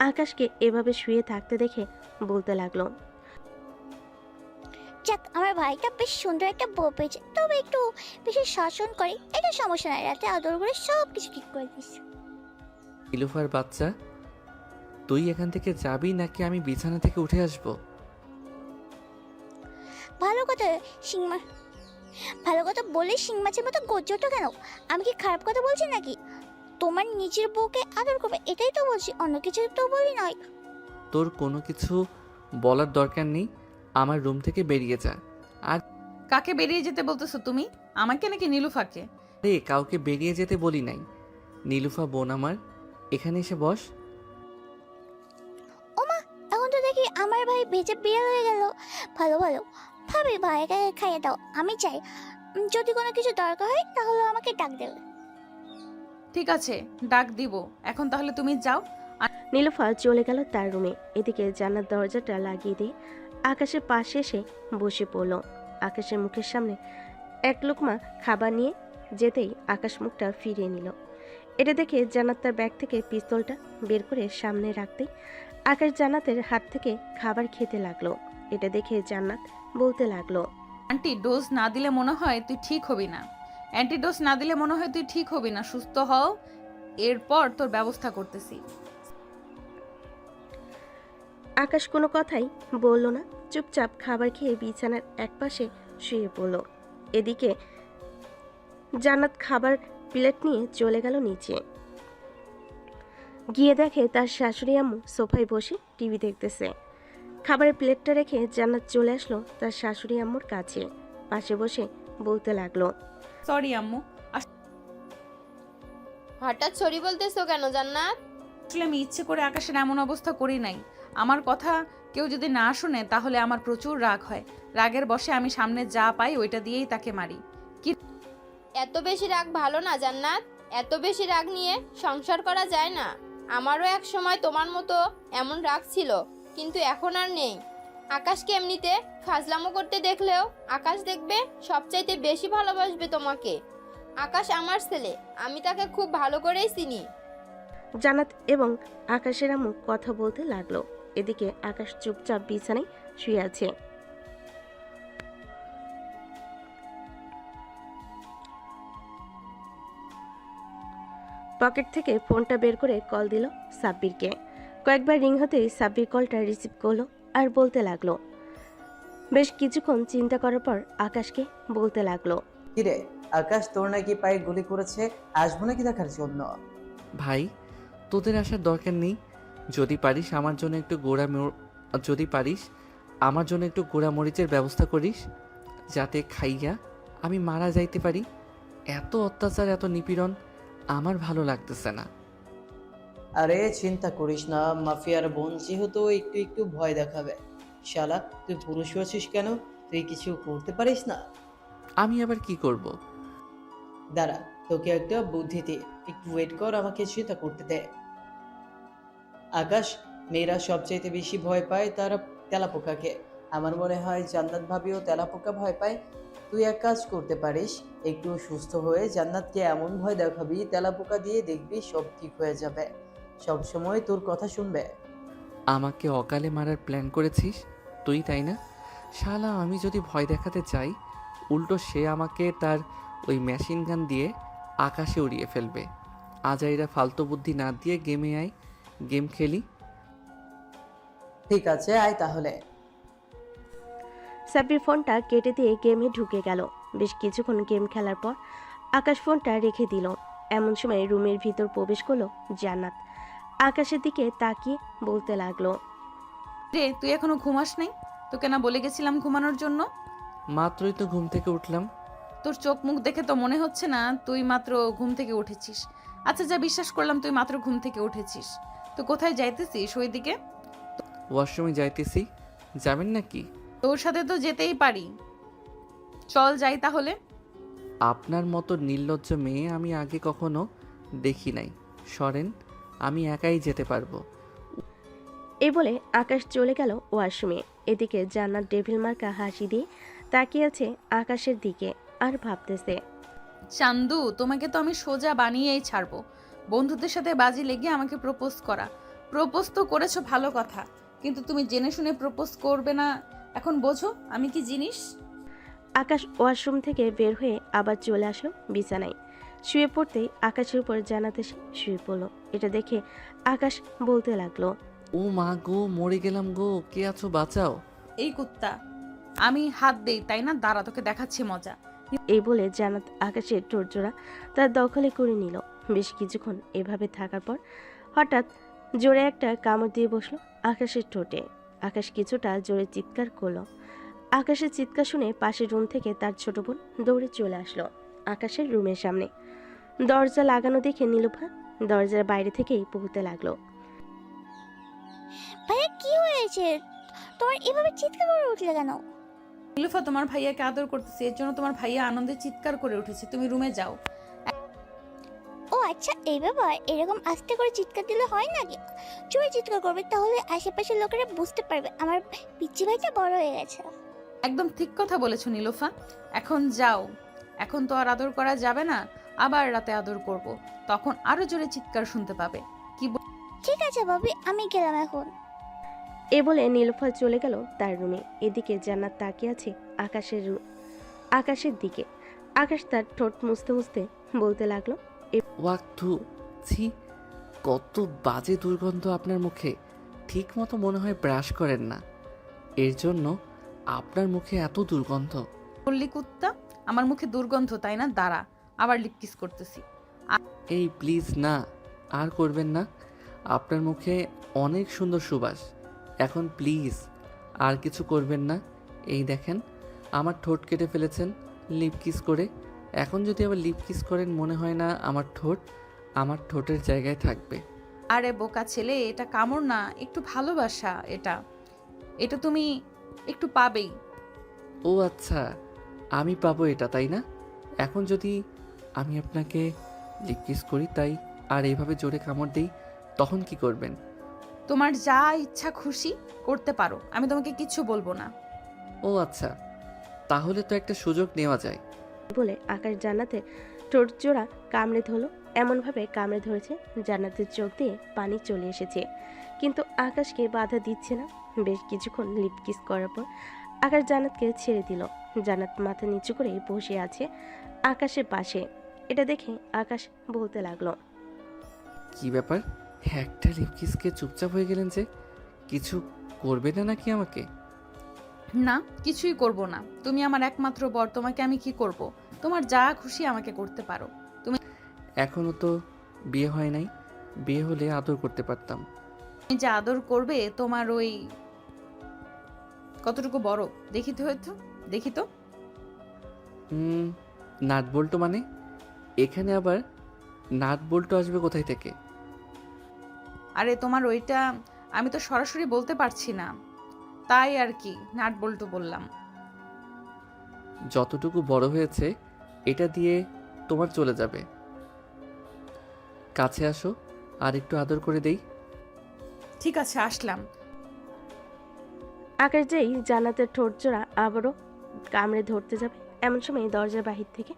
আকাশকে এভাবে শুয়ে থাকতে দেখে বলতে লাগলো, যাক, আমার ভাইটা বেশ সুন্দর একটা বউ পেয়েছে, তবে একটু বেশি শাসন করে। এটা সমস্যা নাই, রাতে আদর করে সব কিছু ঠিক করে দিস। নীলুফার বাচ্চা, তুই এখান থেকে যাবি নাকি আমি বিছানা থেকে উঠে আসব? ভালো কথা বলে শিং মাছের মতো গজ্জটা কেন? আমি কি খারাপ কথা বলছি নাকি? তোমার নিজের বউকে আদর করবে, এটাই তো বলছি, অন্য কিছু তো বলি নয়। তোর কোনো কিছু বলার দরকার নেই, আমার রুম থেকে বেরিয়ে যা। আর কাকে বেরিয়ে যেতে বলতেছো তুমি? আমাকে নাকি নীলুফাকে? রে, কাউকে বেরিয়ে যেতে বলি নাই। নীলুফা বোন আমার, এখানে এসে বস। ওমা, এখন তো দেখি আমার ভাই বেঁচে বিয়ে হয়ে গেল। ভালো ভাবি, ভাইকে খাইয়ে দাও, আমি চাই। যদি কোনো কিছু দরকার হয় তাহলে আমাকে ডাক দেবে। ঠিক আছে, ডাক দিব। এখন তাহলে তুমি যাও। নীলুফা চলে গেল তার রুমে। এদিকে জান্নাত দরজাটা লাগিয়ে দিয়ে আকাশের পাশে এসে বসে পড়ল। আকাশের মুখের সামনে এক লোকমা খাবার নিয়ে যেতেই আকাশ মুখটা ফিরিয়ে নিল। এটা দেখে জান্নাত তার ব্যাগ থেকে পিস্তলটা বের করে সামনে রাখতেই আকাশ জান্নাতের হাত থেকে খাবার খেতে লাগলো। এটা দেখে জান্নাত বলতে লাগলো, অ্যান্টিডোজ না দিলে মনে হয় তুই ঠিক হবি না। অ্যান্টিডোজ না দিলে মনে হয় তুই ঠিক হবি না। সুস্থ হও, এরপর তোর ব্যবস্থা করতেছি। আকাশ কোনো কথাই বলল না, চুপচাপ খাবার খেয়ে বিছানার একপাশে শুয়ে পড়ল। এদিকে জান্নাত খাবার প্লেট নিয়ে চলে গেল নিচে। গিয়ে দেখে তার শাশুড়ি আম্মু সোফায় বসে টিভি দেখতেছে। খাবারের প্লেটটা রেখে জান্নাত চলে আসলো তার শাশুড়ি আম্মুর কাছে। পাশে বসে বলতে লাগলো, সরি আম্মু, হঠাৎ সরি বলতেছো কেন জান্নাত? আসলে আমি ইচ্ছে করে আকাশের এমন অবস্থা করি নাই। আমার কথা কেউ যদি না শুনে তাহলে আমার প্রচুর রাগ হয়। রাগের বশে আমি সামনে যা পাই ওইটা দিয়েই তাকে মারি। এত বেশি রাগ ভালো না জান্নাত। এত বেশি রাগ নিয়ে সংসার করা যায় না। আমারও এক সময় তোমার মতো এমন রাগ ছিল, কিন্তু এখন আর নেই। আকাশকে এমনিতে ফাজলামো করতে দেখলেও আকাশ দেখবে সবচাইতে বেশি ভালোবাসবে তোমাকে। আকাশ আমার ছেলে, আমি তাকে খুব ভালো করেই চিনি। জান্নাত এবং আকাশের আম্মু কথা বলতে লাগলো। এদিকে আকাশ চুপচাপ বিছানায় শুয়ে আছে। পকেট থেকে ফোনটা বের করে কল দিল সাব্বিরকে। কয়েকবার রিং হতেই সাব্বির কলটা রিসিভ করলো আর বলতে লাগলো। বেশ কিছুক্ষণ চিন্তা করার পর আকাশকে বলতে লাগলো, কিরে আকাশ, তোর নাকি পায়ে গুলি করেছে, আসবো নাকি দেখার জন্য? ভাই, তোদের আসার দরকার নেই। যদি পারিস আমার জন্য একটু গোড়া মরিচের ব্যবস্থা করিস, যাতে খাইয়া আমি মারা যাইতে পারি। এত অত্যাচার, এত নিপীড়ন আমার ভালো লাগতেছে না। আরে চিন্তা করিস না, মাফিয়ার বোন যেহেতু একটু একটু ভয় দেখাবে। শালা, তুই পুরুষ হয়েছিস কেন? তুই কিছু করতে পারিস না? আমি আবার কি করব? দাঁড়া, তোকে একটা বুদ্ধি দিয়ে, একটু ওয়েট কর, আমাকে চিন্তা করতে দে। আকাশ, মেয়েরা সবচাইতে বেশি ভয় পায় তারা তেলাপোকাকে। আমার মনে হয় জান্নাত ভাবিও তেলাপোকা ভয় পায়। তুই এক কাজ করতে পারিস, একটু সুস্থ হয়ে জান্নাতকে এমন ভয় দেখাবি, তেলাপোকা দিয়ে দেখবি সব ঠিক হয়ে যাবে। সব সময় তোর কথা শুনবে। আমাকে অকালে মারার প্ল্যান করেছিস তুই, তাই না? শালা, আমি যদি ভয় দেখাতে চাই, উল্টো সে আমাকে তার ওই মেশিন গান দিয়ে আকাশে উড়িয়ে ফেলবে। আজাইরা ফালতু বুদ্ধি না দিয়ে গেমে আয়, গেম খেলি। ঠিক আছে, আয় তাহলে। সাব্বির ফোনটা কেটে দিয়ে গেমে ঢুকে গেল। বেশ কিছুক্ষণ গেম খেলার পর আকাশ ফোনটা রেখে দিল। এমন সময় রুমের ভিতর প্রবেশ করলো জান্নাত। আকাশের দিকে তাকিয়ে বলতে লাগলো, রে তুই এখনো ঘুমাস নাই? তোকে না বলে গেছিলাম ঘুমানোর জন্য? মাত্রই তো ঘুম থেকে উঠলাম। তোর চোখ মুখ দেখে তো মনে হচ্ছে না তুই মাত্র ঘুম থেকে উঠেছিস। আচ্ছা, যা বিশ্বাস করলাম তুই মাত্র ঘুম থেকে উঠেছিস। তো কোথায় যাইতেছিস ওইদিকে? ওয়াশরুমে যাইতেছি, যাবেন নাকি? তোর সাথে তো যেতেই পারি, চল যাই তাহলে। আপনার মতো নির্লজ্জ মেয়ে আমি আগে কখনো দেখি নাই। সরেন, আমি একাই যেতে পারবো। এই বলে আকাশ চলে গেল ওয়াশরুমে। এদিকে জান্নাত ডেভিল মার্কা হাসি দিয়ে তাকিয়ে আছে আকাশের দিকে আর ভাবতেছে, চান্দু, তোমাকে তো আমি সোজা বানিয়েই ছাড়বো। বন্ধুদের সাথে বাজি লেগে আমাকে প্রপোজ করা। প্রপোজ তো করেছো ভালো কথা, কিন্তু তুমি জেনে শুনে প্রপোজ করবে না। এখন বোঝো আমি কি জিনিস। আকাশ ওয়াশরুম থেকে বের হয়ে আবার চলে আসলো বিছানায়। শুয়ে পড়তেই আকাশের উপর জান্নাত এসে শুয়ে পড়লো। এটা দেখে আকাশ বলতে লাগলো, ও মা গো, মরে গেলাম গো, কে আছো বাঁচাও। এই কুত্তা, আমি হাত দেই তাই না? দাঁড়া, তোকে দেখাচ্ছি মজা। এই বলে জান্নাত আকাশের ঠোঁটজোড়া তার দখলে করে নিল। বেশ কিছুক্ষণ এভাবে থাকার পর হঠাৎ জোরে একটা কামড় দিয়ে বসলো আকাশের ঠোঁটে। আকাশ কিছুটা জোরে চিৎকার করলো। আকাশের চিৎকার শুনে পাশের রুম থেকে তার ছোট বোন দৌড়ে চলে আসলো আকাশের রুমের সামনে। দরজা লাগানো দেখে নীলুফা দরজার বাইরে থেকেই বলতে লাগলো, ভাইয়া কি হয়েছে? তোমার এভাবে চিৎকার করে উঠলে কেন? নীলুফা, তোমার ভাইয়াকে আদর করতেছে, এর জন্য তোমার ভাইয়া আনন্দে চিৎকার করে উঠেছে। তুমি রুমে যাও। ও আচ্ছা, এই ব্যাপার। এরকম আস্তে করে চিৎকার দিলে হয় নাকি? জোরে চিৎকার করবে, তাহলে আশেপাশের লোকেরা বুঝতে পারবে আমার পিচ্চি ভাইটা বড় হয়ে গেছে। একদম ঠিক কথা বলেছো নীলুফা। এখন যাও, এখন তো আর আদর করা যাবে না। আবার রাতে আদর করব, তখন আরো জোরে চিৎকার শুনতে পাবে। কি ঠিক আছে ভাবি, আমি গেলাম এখন। এ বলে নীলুফা চলে গেল তার রুমে। এদিকে জান্নাত তাকিয়ে আছে আকাশের দিকে। আকাশ তার ঠোঁট মুছতে মুছতে বলতে লাগলো, ওয়াক থু, ছি, কত বাজে দুর্গন্ধ আপনার মুখে। ঠিক মতো মনে হয় ব্রাশ করেন না, এর জন্য আপনার মুখে এত দুর্গন্ধ। বললি কুত্তা, আমার মুখে দুর্গন্ধ তাই না? দাঁড়া, আবার লিপ কিস করতেছি। এই প্লিজ না, আর করবেন না। আপনার মুখে অনেক সুন্দর সুবাস, এখন প্লিজ আর কিছু করবেন না। এই দেখেন আমার ঠোঁট কেটে ফেলেছেন লিপ কিস করে। এখন যদি আবার লিপ কিস করেন মনে হয় না আমার ঠোঁটের জায়গায় থাকবে। আরে বোকা ছেলে, এটা কামড় না, একটু ভালোবাসা। এটা এটা তুমি একটু পাবেই। ও আচ্ছা, আমি পাবো এটা তাই না? এখন যদি আমি আপনাকে লিপ কিস করি তাই আর এইভাবে জোরে কামড় দিই, তখন কি করবেন? তোমার যা ইচ্ছা খুশি করতে পারো, আমি তোমাকে কিচ্ছু বলবো না। ও আচ্ছা, তাহলে তো একটা সুযোগ নেওয়া যায়। বলে আকাশ জান্নাতের ঠোঁট জোড়া কামড়ে ধরলো। এমনভাবে কামড়ে ধরেছে জান্নাতের চোখ দিয়ে পানি চলে এসেছে, কিন্তু আকাশকে বাধা দিচ্ছে না। বেশ কিছুক্ষণ লিপ কিস করার পর আকাশ জান্নাতকে ছেড়ে দিল। জান্নাত মাথা নিচু করে বসে আছে আকাশের পাশে। এটা দেখে আকাশ বলতে লাগলো, কি ব্যাপার, একটা লিপ কিসকে চুপচাপ হয়ে গেলেন যে? কিছু করবে না নাকি আমাকে? না, কিছুই করব না। তুমি আমার একমাত্র বর, তোমাকে আমি কি করব? তোমার যা খুশি আমাকে করতে পারো। তুমি এখনো তো বিয়ে হয় নাই, বিয়ে হলে আদর করতে পারতাম। যে আদর করবে তোমার ওই কতটুকু বড় দেখি তো। নাট বল্টু মানে? এখানে আবার নাট বল্টু আসবে কোথায় থেকে? আরে তোমার ওইটা আমি তো সরাসরি বলতে পারছি না, তাই আর কি নাট বল্টু বললাম। যতটুকু বড় হয়েছে এটা দিয়ে তোমার চলে যাবে। কাছে আসো আর একটু আদর করে দেই। ঠিক আছে, আসলাম। আকাশ যেই জান্নাতের ঠোঁট জোড়া আবারও কামড়ে ধরতে যাবে, এমন সময় দরজার বাহির থেকে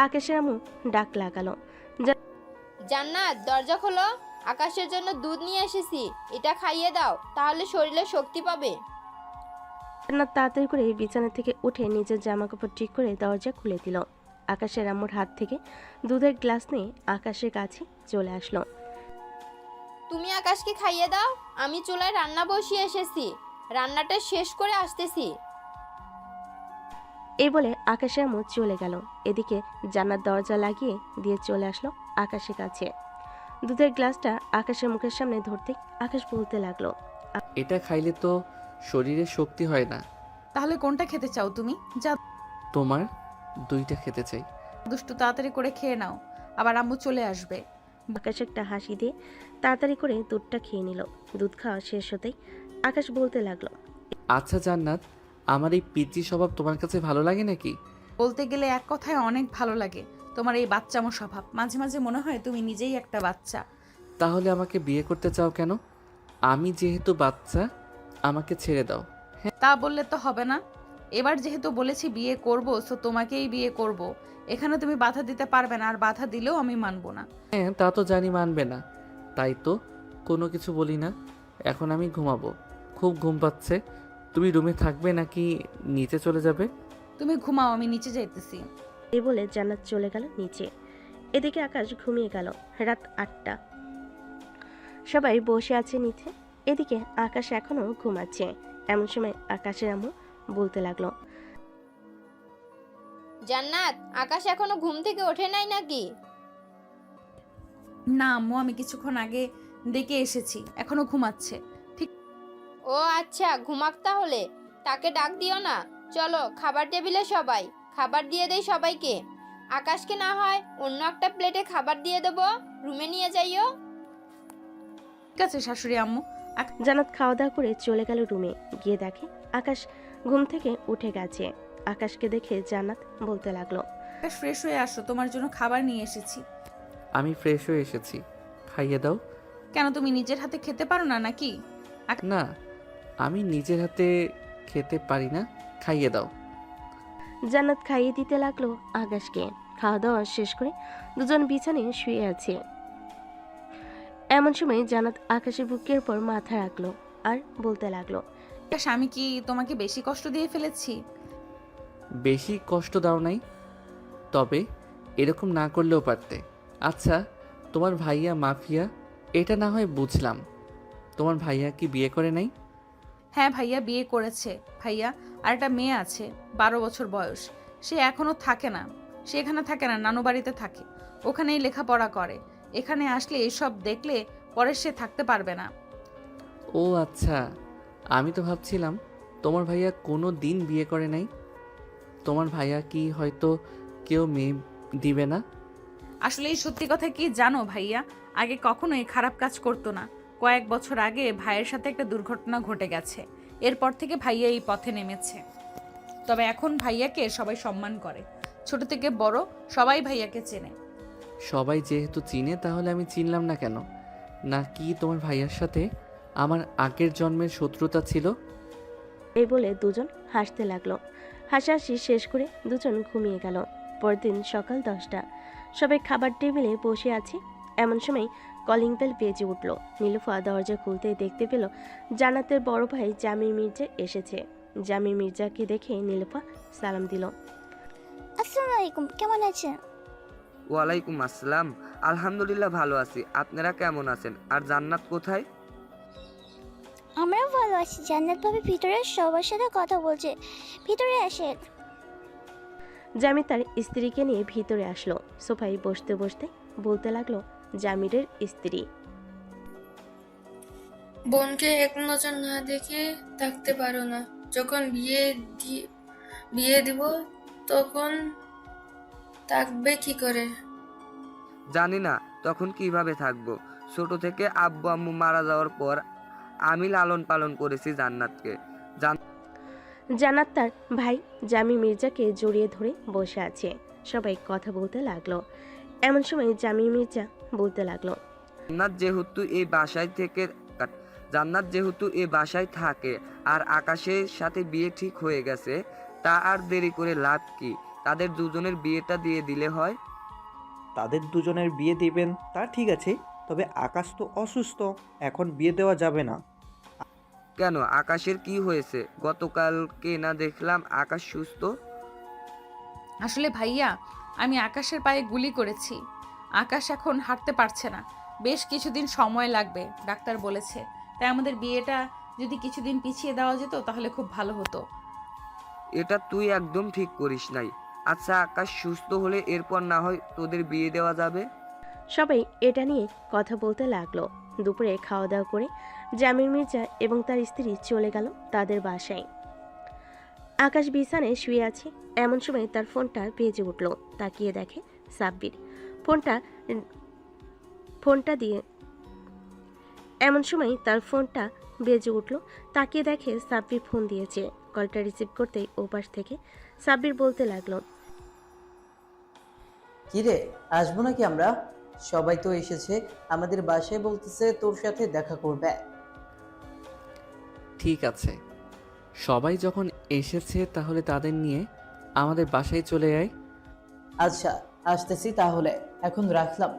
আকাশের আম্মু ডাক লাগালো, জান্নাত দরজা খোলো, আকাশের জন্য দুধ নিয়ে এসেছি, এটা খাইয়ে দাও, তাহলে শরীরে শক্তি পাবে। জান্নাত তাড়াতাড়ি করে বিছানা থেকে উঠে নিজের জামা কাপড় ঠিক করে দরজা খুলে দিল। আকাশের আম্মুর হাত থেকে দুধের গ্লাস নিয়ে আকাশের কাছে চলে আসলো। তুমি আকাশকে খাইয়ে দাও, আমি চুলায় রান্না বসিয়ে এসেছি, রান্নাটা শেষ করে আসতেছি। এই বলে আকাশের আম্মু চলে গেল। এদিকে জান্নাত দরজা লাগিয়ে দিয়ে চলে আসলো আকাশের কাছে। দুধের গ্লাসটা আকাশের মুখের সামনে ধরতে আকাশ বলতে লাগলো, এটা খাইলে তো শরীরে শক্তি হয় না। তাহলে কোনটা খেতে চাও তুমি? যা তোমার দুইটা খেতে চাই। দুষ্টু, তাড়াতাড়ি করে খেয়ে নাও, আবার আম্মু চলে আসবে। আকাশ একটা হাসি দিয়ে তাড়াতাড়ি করে দুধটা খেয়ে নিল। দুধ খাওয়া শেষ হতেই আকাশ বলতে লাগলো, আচ্ছা জান্নাত, আমার এই পিচ্চি স্বভাব তোমার কাছে ভালো লাগে নাকি? বলতে গেলে এক কথায় অনেক ভালো লাগে। তোমার এই বাচ্চামো স্বভাব, মাঝে মাঝে মনে হয় তুমি নিজেই একটা বাচ্চা। তাহলে আমাকে বিয়ে করতে চাও কেন? আমি যেহেতু বাচ্চা, আমাকে ছেড়ে দাও। তা বললে তো হবে না। এবার যেহেতু বলেছি বিয়ে করব, সো তোমাকেই বিয়ে করব। এখানে তুমি বাধা দিতে পারবে না, আর বাধা দিলেও আমি মানবো না। হ্যাঁ, তা তো জানি মানবে না, তাই তো কোনো কিছু বলি না। এখন আমি ঘুমাবো, খুব ঘুম পাচ্ছে। তুমি রুমে থাকবে নাকি নিচে চলে যাবে? তুমি ঘুমাও, আমি নিচে যাইতেছি। এই বলে জান্নাত চলে গেল নিচে। এদিকে আকাশ ঘুমিয়ে গেল। রাত 8টা, সবাই বসে আছে নিচে। এদিকে আকাশ এখনো ঘুমাচ্ছে। এমন সময় আকাশের আম্মু বলতে লাগলো, জান্নাত, আকাশ এখনো ঘুম থেকে ওঠে নাই নাকি? না আম্মু, আমি কিছুক্ষণ আগে ডেকে এসেছি, এখনো ঘুমাচ্ছে। ঠিক। ও আচ্ছা, ঘুমাক তাহলে, তাকে ডাক দিও না। চলো খাবার টেবিলে সবাই, খাবার দিয়ে দেই সবাইকে। আকাশকে না হয় অন্য একটা প্লেটে খাবার দিয়ে দেবো, রুমে নিয়ে যাইও। ঠিক আছে শাশুড়ি আম্মু। জান্নাত খাওয়া দাওয়া করে চলে গেল রুমে। গিয়ে দেখে আকাশ ঘুম থেকে উঠে গেছে। আকাশকে দেখে জান্নাত বলতে লাগলো, ফ্রেশ হয়ে আসো, তোমার জন্য খাবার নিয়ে এসেছি। আমি ফ্রেশ হয়ে এসেছি, খাইয়ে দাও। কেন, তুমি নিজের হাতে খেতে পারো না নাকি? না, আমি নিজের হাতে খেতে পারি না, খাইয়ে দাও। জান্নাত খাইয়ে দিতে লাগলো আকাশকে। খাওয়া দাওয়া শেষ করে দুজন বিছানায় শুয়ে আছে। এমন সময় জান্নাত আকাশের বুকের উপর মাথা রাখলো আর বলতে লাগলো, আমি কি তোমাকে বেশি কষ্ট দিয়ে ফেলেছি? বেশি কষ্ট দাও নাই, তবে এরকম না করলেও পারতে। আচ্ছা, তোমার ভাইয়া মাফিয়া এটা না হয় বুঝলাম, তোমার ভাইয়া কি বিয়ে করে নাই? হ্যাঁ ভাইয়া বিয়ে করেছে ভাইয়া, আর একটা মেয়ে আছে 12 বছর বয়স। সে এখনো থাকে না, সে এখানে থাকে না, নানু বাড়িতে থাকে, ওখানেই লেখাপড়া করে। এখানে আসলে এসব দেখলে পরে সে থাকতে পারবে না। ও আচ্ছা, আমি তো ভাবছিলাম তোমার ভাইয়া কোনো দিন বিয়ে করে নাই। তোমার ভাইয়া কি হয়তো কেউ মেয়ে দিবে না? আসলে এই সত্যি কথা কি জানো ভাইয়া, আগে কখনোই খারাপ কাজ করতো না। কয়েক বছর আগে ভাইয়ের সাথে একটা দুর্ঘটনা ঘটে গেছে, এরপর থেকে ভাইয়া এই পথে নেমেছে। তবে এখন ভাইয়াকে সবাই সম্মান করে, ছোট থেকে বড় সবাই ভাইয়াকে চেনে। সবাই যেহেতু চিনে তাহলে আমি চিনলাম না কেন? না কি তোমার ভাইয়ার সাথে আমার আগের জন্মের শত্রুতা ছিল? এই বলে দুজন হাসতে লাগলো। হাসাহাসি শেষ করে দুজন ঘুমিয়ে গেল। পরদিন সকাল 10টা, সবাই খাবার টেবিলে বসে আছে। এমন সময় কলিং বেল বেজে উঠল। নীলুফা দরজা খুলতেই দেখতে পেল জান্নাতের বড় ভাই জামির মির্জা এসেছে। জামির মির্জাকে দেখে নীলুফা সালাম দিল। আসসালামু আলাইকুম, কেমন আছেন? ওয়ালাইকুম আসসালাম, আলহামদুলিল্লাহ ভালো আছি। আপনারা কেমন আছেন? আর জান্নাত কোথায়? আমরাও ভালো আছি। জান্নাত ভাবে ভিতরে সবার সাথে কথা বলছে, ভিতরে আসেন। জামির তার স্ত্রীকে নিয়ে ভিতরে আসলো। সোফায় বসতে বসতে বলতে লাগলো জামিরের স্ত্রী। বোনকে এক নজর না দেখে থাকতে পারো না, যখন বিয়ে দিব তখন থাকবে কি করে? জানি না তখন কিভাবে থাকবো। ছোট থেকে আব্বু আম্মু মারা যাওয়ার পর আমি লালন পালন করেছি জান্নাতকে। জান্নাত তার ভাই জামি মির্জাকে জড়িয়ে ধরে বসে আছে। সবাই কথা বলতে লাগলো। এমন সময় জামি মির্জা বলতে লাগলো, জান্নাত যেহেতু এই বাসায় থাকে আর আকাশের সাথে বিয়ে ঠিক হয়ে গেছে, তা আর দেরি করে লাভ কি? তাদের দুজনের বিয়েটা দিয়ে দিলে হয়। তাদের দুজনের বিয়ে দিবেন তা ঠিক আছে, তবে আকাশ তো অসুস্থ, এখন বিয়ে দেওয়া যাবে না। কেন, আকাশের কি হয়েছে? গতকালকে না দেখলাম আকাশ সুস্থ। আসলে ভাইয়া, আমি আকাশের পায়ে গুলি করেছি। আকাশ এখন হাঁটতে পারছে না, বেশ কিছুদিন সময় লাগবে ডাক্তার বলেছে। তাই আমাদের বিয়েটা যদি কিছুদিন পিছিয়ে দেওয়া যেত তাহলে খুব ভালো হতো। এটা তুই একদম ঠিক করিস নাই। আচ্ছা, আকাশ সুস্থ হলে এরপর না হয় তোদের বিয়ে দেওয়া যাবে। সবাই এটা নিয়ে কথা বলতে লাগলো। দুপুরে খাওয়া দাওয়া করে জামির মির্জা এবং তার স্ত্রী চলে গেল তাদের বাসায়। আকাশ বিছানায় শুয়ে আছে। এমন সময় তার ফোনটা বেজে উঠল। তাকিয়ে দেখে সাব্বির। ফোনটা দিয়ে এমন সময় তার ফোনটা বেজে উঠল। তাকিয়ে দেখে সাব্বির ফোন দিয়েছে। কলটা রিসিভ করতেই ওপাশ থেকে সাব্বির বলতে লাগলো, কিরে, আসবো নাকি আমরা? সবাই তো এসেছে, আমাদের বাসায় বলতেছে তোর সাথে দেখা করবে। ঠিক আছে, সবাই যখন এসেছে তাহলে তাদের নিয়ে আমাদের বাসায় চলে আয়। আচ্ছা, আসতেছি তাহলে, এখন রাখলাম।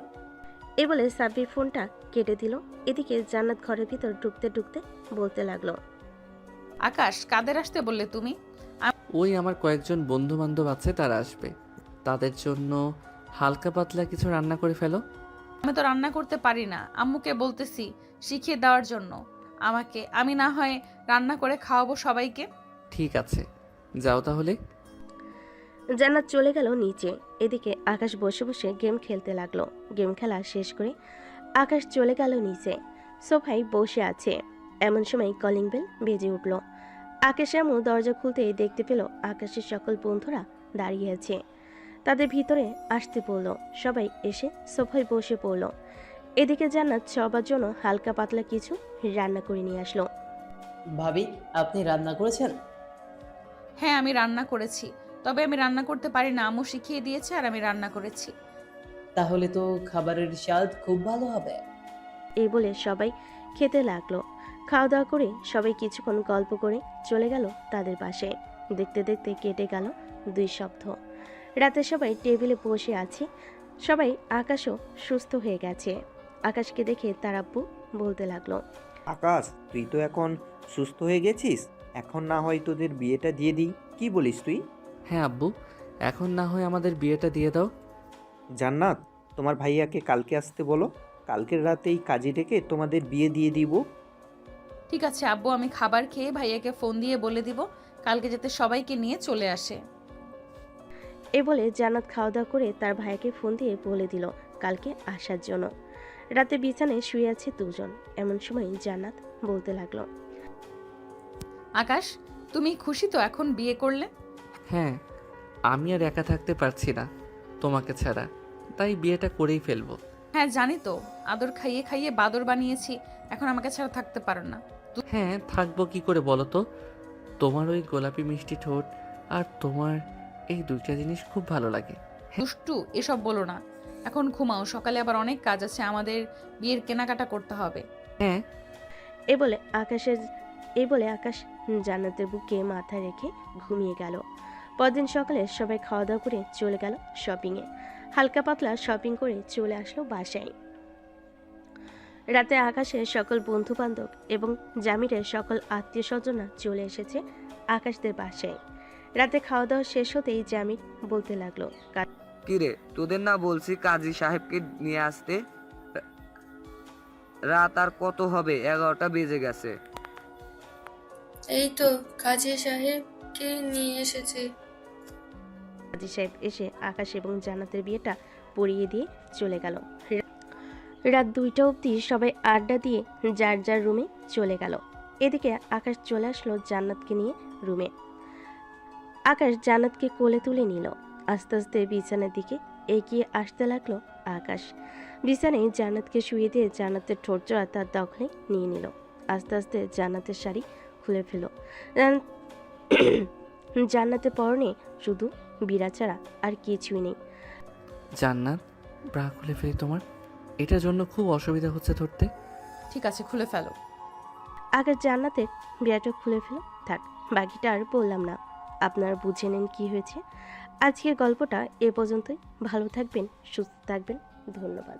এ বলে সাব্বির ফোনটা কেটে দিল। এদিকে জান্নাত ঘরের ভিতর ঢুকতে ঢুকতে বলতে লাগলো, আকাশ, কাদের আসতে বললে তুমি? ওই আমার কয়েকজন বন্ধু বান্ধব আছে, তারা আসবে। তাদের জন্য হালকা পাতলা কিছু রান্না করে ফেলো। আমি তো রান্না করতে পারি না, আম্মুকে বলতেছি শিখিয়ে দেওয়ার জন্য আমাকে। আমি না হয় রান্না করে খাওয়াবো সবাইকে। ঠিক আছে, যাও তাহলে। জান্নাত চলে গেল নিচে। এদিকে আকাশ বসে বসে গেম খেলতে লাগলো। গেম খেলা শেষ করে আকাশ চলে গেল নিচে। সোফায় বসে আছে। এমন সময় কলিং বেল বেজে উঠল। আকাশ আম্মু দরজা খুলতেই দেখতে পেল আকাশের সকল বন্ধুরা দাঁড়িয়ে আছে। তাদের ভিতরে আসতে বলল। সবাই এসে সোফায় বসে পড়ল। এদিকে জান্নাত সবার জন্য হালকা পাতলা কিছু রান্না করে নিয়ে আসলো। ভাবি, আপনি রান্না করেছেন? হ্যাঁ, আমি রান্না করেছি, তবে আমি রান্না করতে পারি না। আম্মু শিখিয়ে দিয়েছে আর আমি রান্না করেছি। তাহলে তো খাবারের স্বাদ খুব ভালো হবে। এই বলে সবাই খেতে লাগলো। খাওয়া দাওয়া করে সবাই কিছুক্ষণ গল্প করে চলে গেল তাদের পাশে। দেখতে দেখতে কেটে গেল 2 সপ্তাহ। রাতে সবাই টেবিলে বসে আছে। সবাই আকাশও সুস্থ হয়ে গেছে। আকাশকে দেখে তার আব্বু বলতে লাগলো, আকাশ, তুই তো এখন সুস্থ হয়ে গেছিস, এখন না হয় তোদের বিয়েটা দিয়ে দিই, কি বলিস তুই? হ্যাঁ আব্বু, এখন না হয় আমাদের বিয়েটা দিয়ে দাও। জান্নাত, তোমার ভাইয়াকে কালকে আসতে বলো, কালকের রাতেই কাজে ডেকে তোমাদের বিয়ে দিয়ে দিব। ঠিক আছে আব্বু, আমি খাবার খেয়ে ভাইয়াকে ফোন দিয়ে বলে দিব কালকে যাতে সবাইকে নিয়ে চলে আসে। এ বলে জান্নাত খাওয়া দাওয়া করে তার ভাইকে ফোন দিয়ে বলে দিল কালকে আসার জন্য। রাতে বিছানায় শুয়ে আছে দুজন। এমন সময় জান্নাত বলতে লাগলো, আকাশ, তুমি খুশি তো এখন বিয়ে করলে? হ্যাঁ, আমি আর একা থাকতে পারছি না তোমাকে ছাড়া, তাই বিয়েটা করেই ফেলবো। হ্যাঁ জানি তো, আদর খাইয়ে খাইয়ে বাদর বানিয়েছি, এখন আমাকে ছাড়া থাকতে পারো না। হ্যাঁ, থাকবো কি করে বলো তো? তোমার ওই গোলাপি মিষ্টি ঠোঁট আর তোমার এই দুইটা জিনিস খুব ভালো লাগে। দুষ্টু, এসব বলো না, এখন ঘুমাও, সকালে আবার অনেক কাজ আছে, আমাদের বিয়ের কেনাকাটা করতে হবে। হ্যাঁ। এ বলে আকাশ জান্নাতের বুকে মাথা রেখে ঘুমিয়ে গেল। পরদিন সকালে সবাই খাওয়া দাওয়া করে চলে গেল শপিংয়ে। হালকা পাতলা শপিং করে চলে আসলো বাসায়। রাতে আকাশের সকল বন্ধু বান্ধব এবং জামিরের সকল আত্মীয় স্বজনরা চলে এসেছে আকাশদের বাসায়। রাতে খাওয়া দাওয়া শেষ হতেই জামির বলতে লাগলো, কিরে, তোদের না বলছি কাজী সাহেবকে নিয়ে আসতে? রাত আর কত হবে, 11টা বেজে গেছে। এই তো কাজী সাহেবকে নিয়ে এসেছে। কাজী সাহেব এসে আকাশ এবং জান্নাতের বিয়েটা পড়িয়ে দিয়ে চলে গেল। রাত 2টা অবধি সবাই আড্ডা দিয়ে যার যার রুমে চলে গেল। এদিকে আকাশ চলে আসলো জান্নাতকে নিয়ে রুমে। আকাশ জান্নাতকে কোলে তুলে নিল। আস্তে আস্তে বিছানার দিকে এগিয়ে আসতে লাগলো আকাশ। বিছানায় জান্নাতকে শুয়ে দিয়ে জান্নাতের ঠোঁটজোড়া তার দখলে নিয়ে নিল। আস্তে আস্তে জান্নাতের শাড়ি খুলে ফেল। জান্নাতের পরনে শুধু বিড়া ছাড়া আর কিছুই নেই। জান্নাত, ব্রা খুলে ফেলি তোমার, এটার জন্য খুব অসুবিধা হচ্ছে ধরতে। ঠিক আছে, খুলে ফেলো। আকাশ জান্নাতের বিড়াটা খুলে ফেল। থাক, বাকিটা আর বললাম না, আপনারা বুঝে নেন কি হয়েছে। আজকের গল্পটা এ পর্যন্তই। ভালো থাকবেন, সুস্থ থাকবেন, ধন্যবাদ।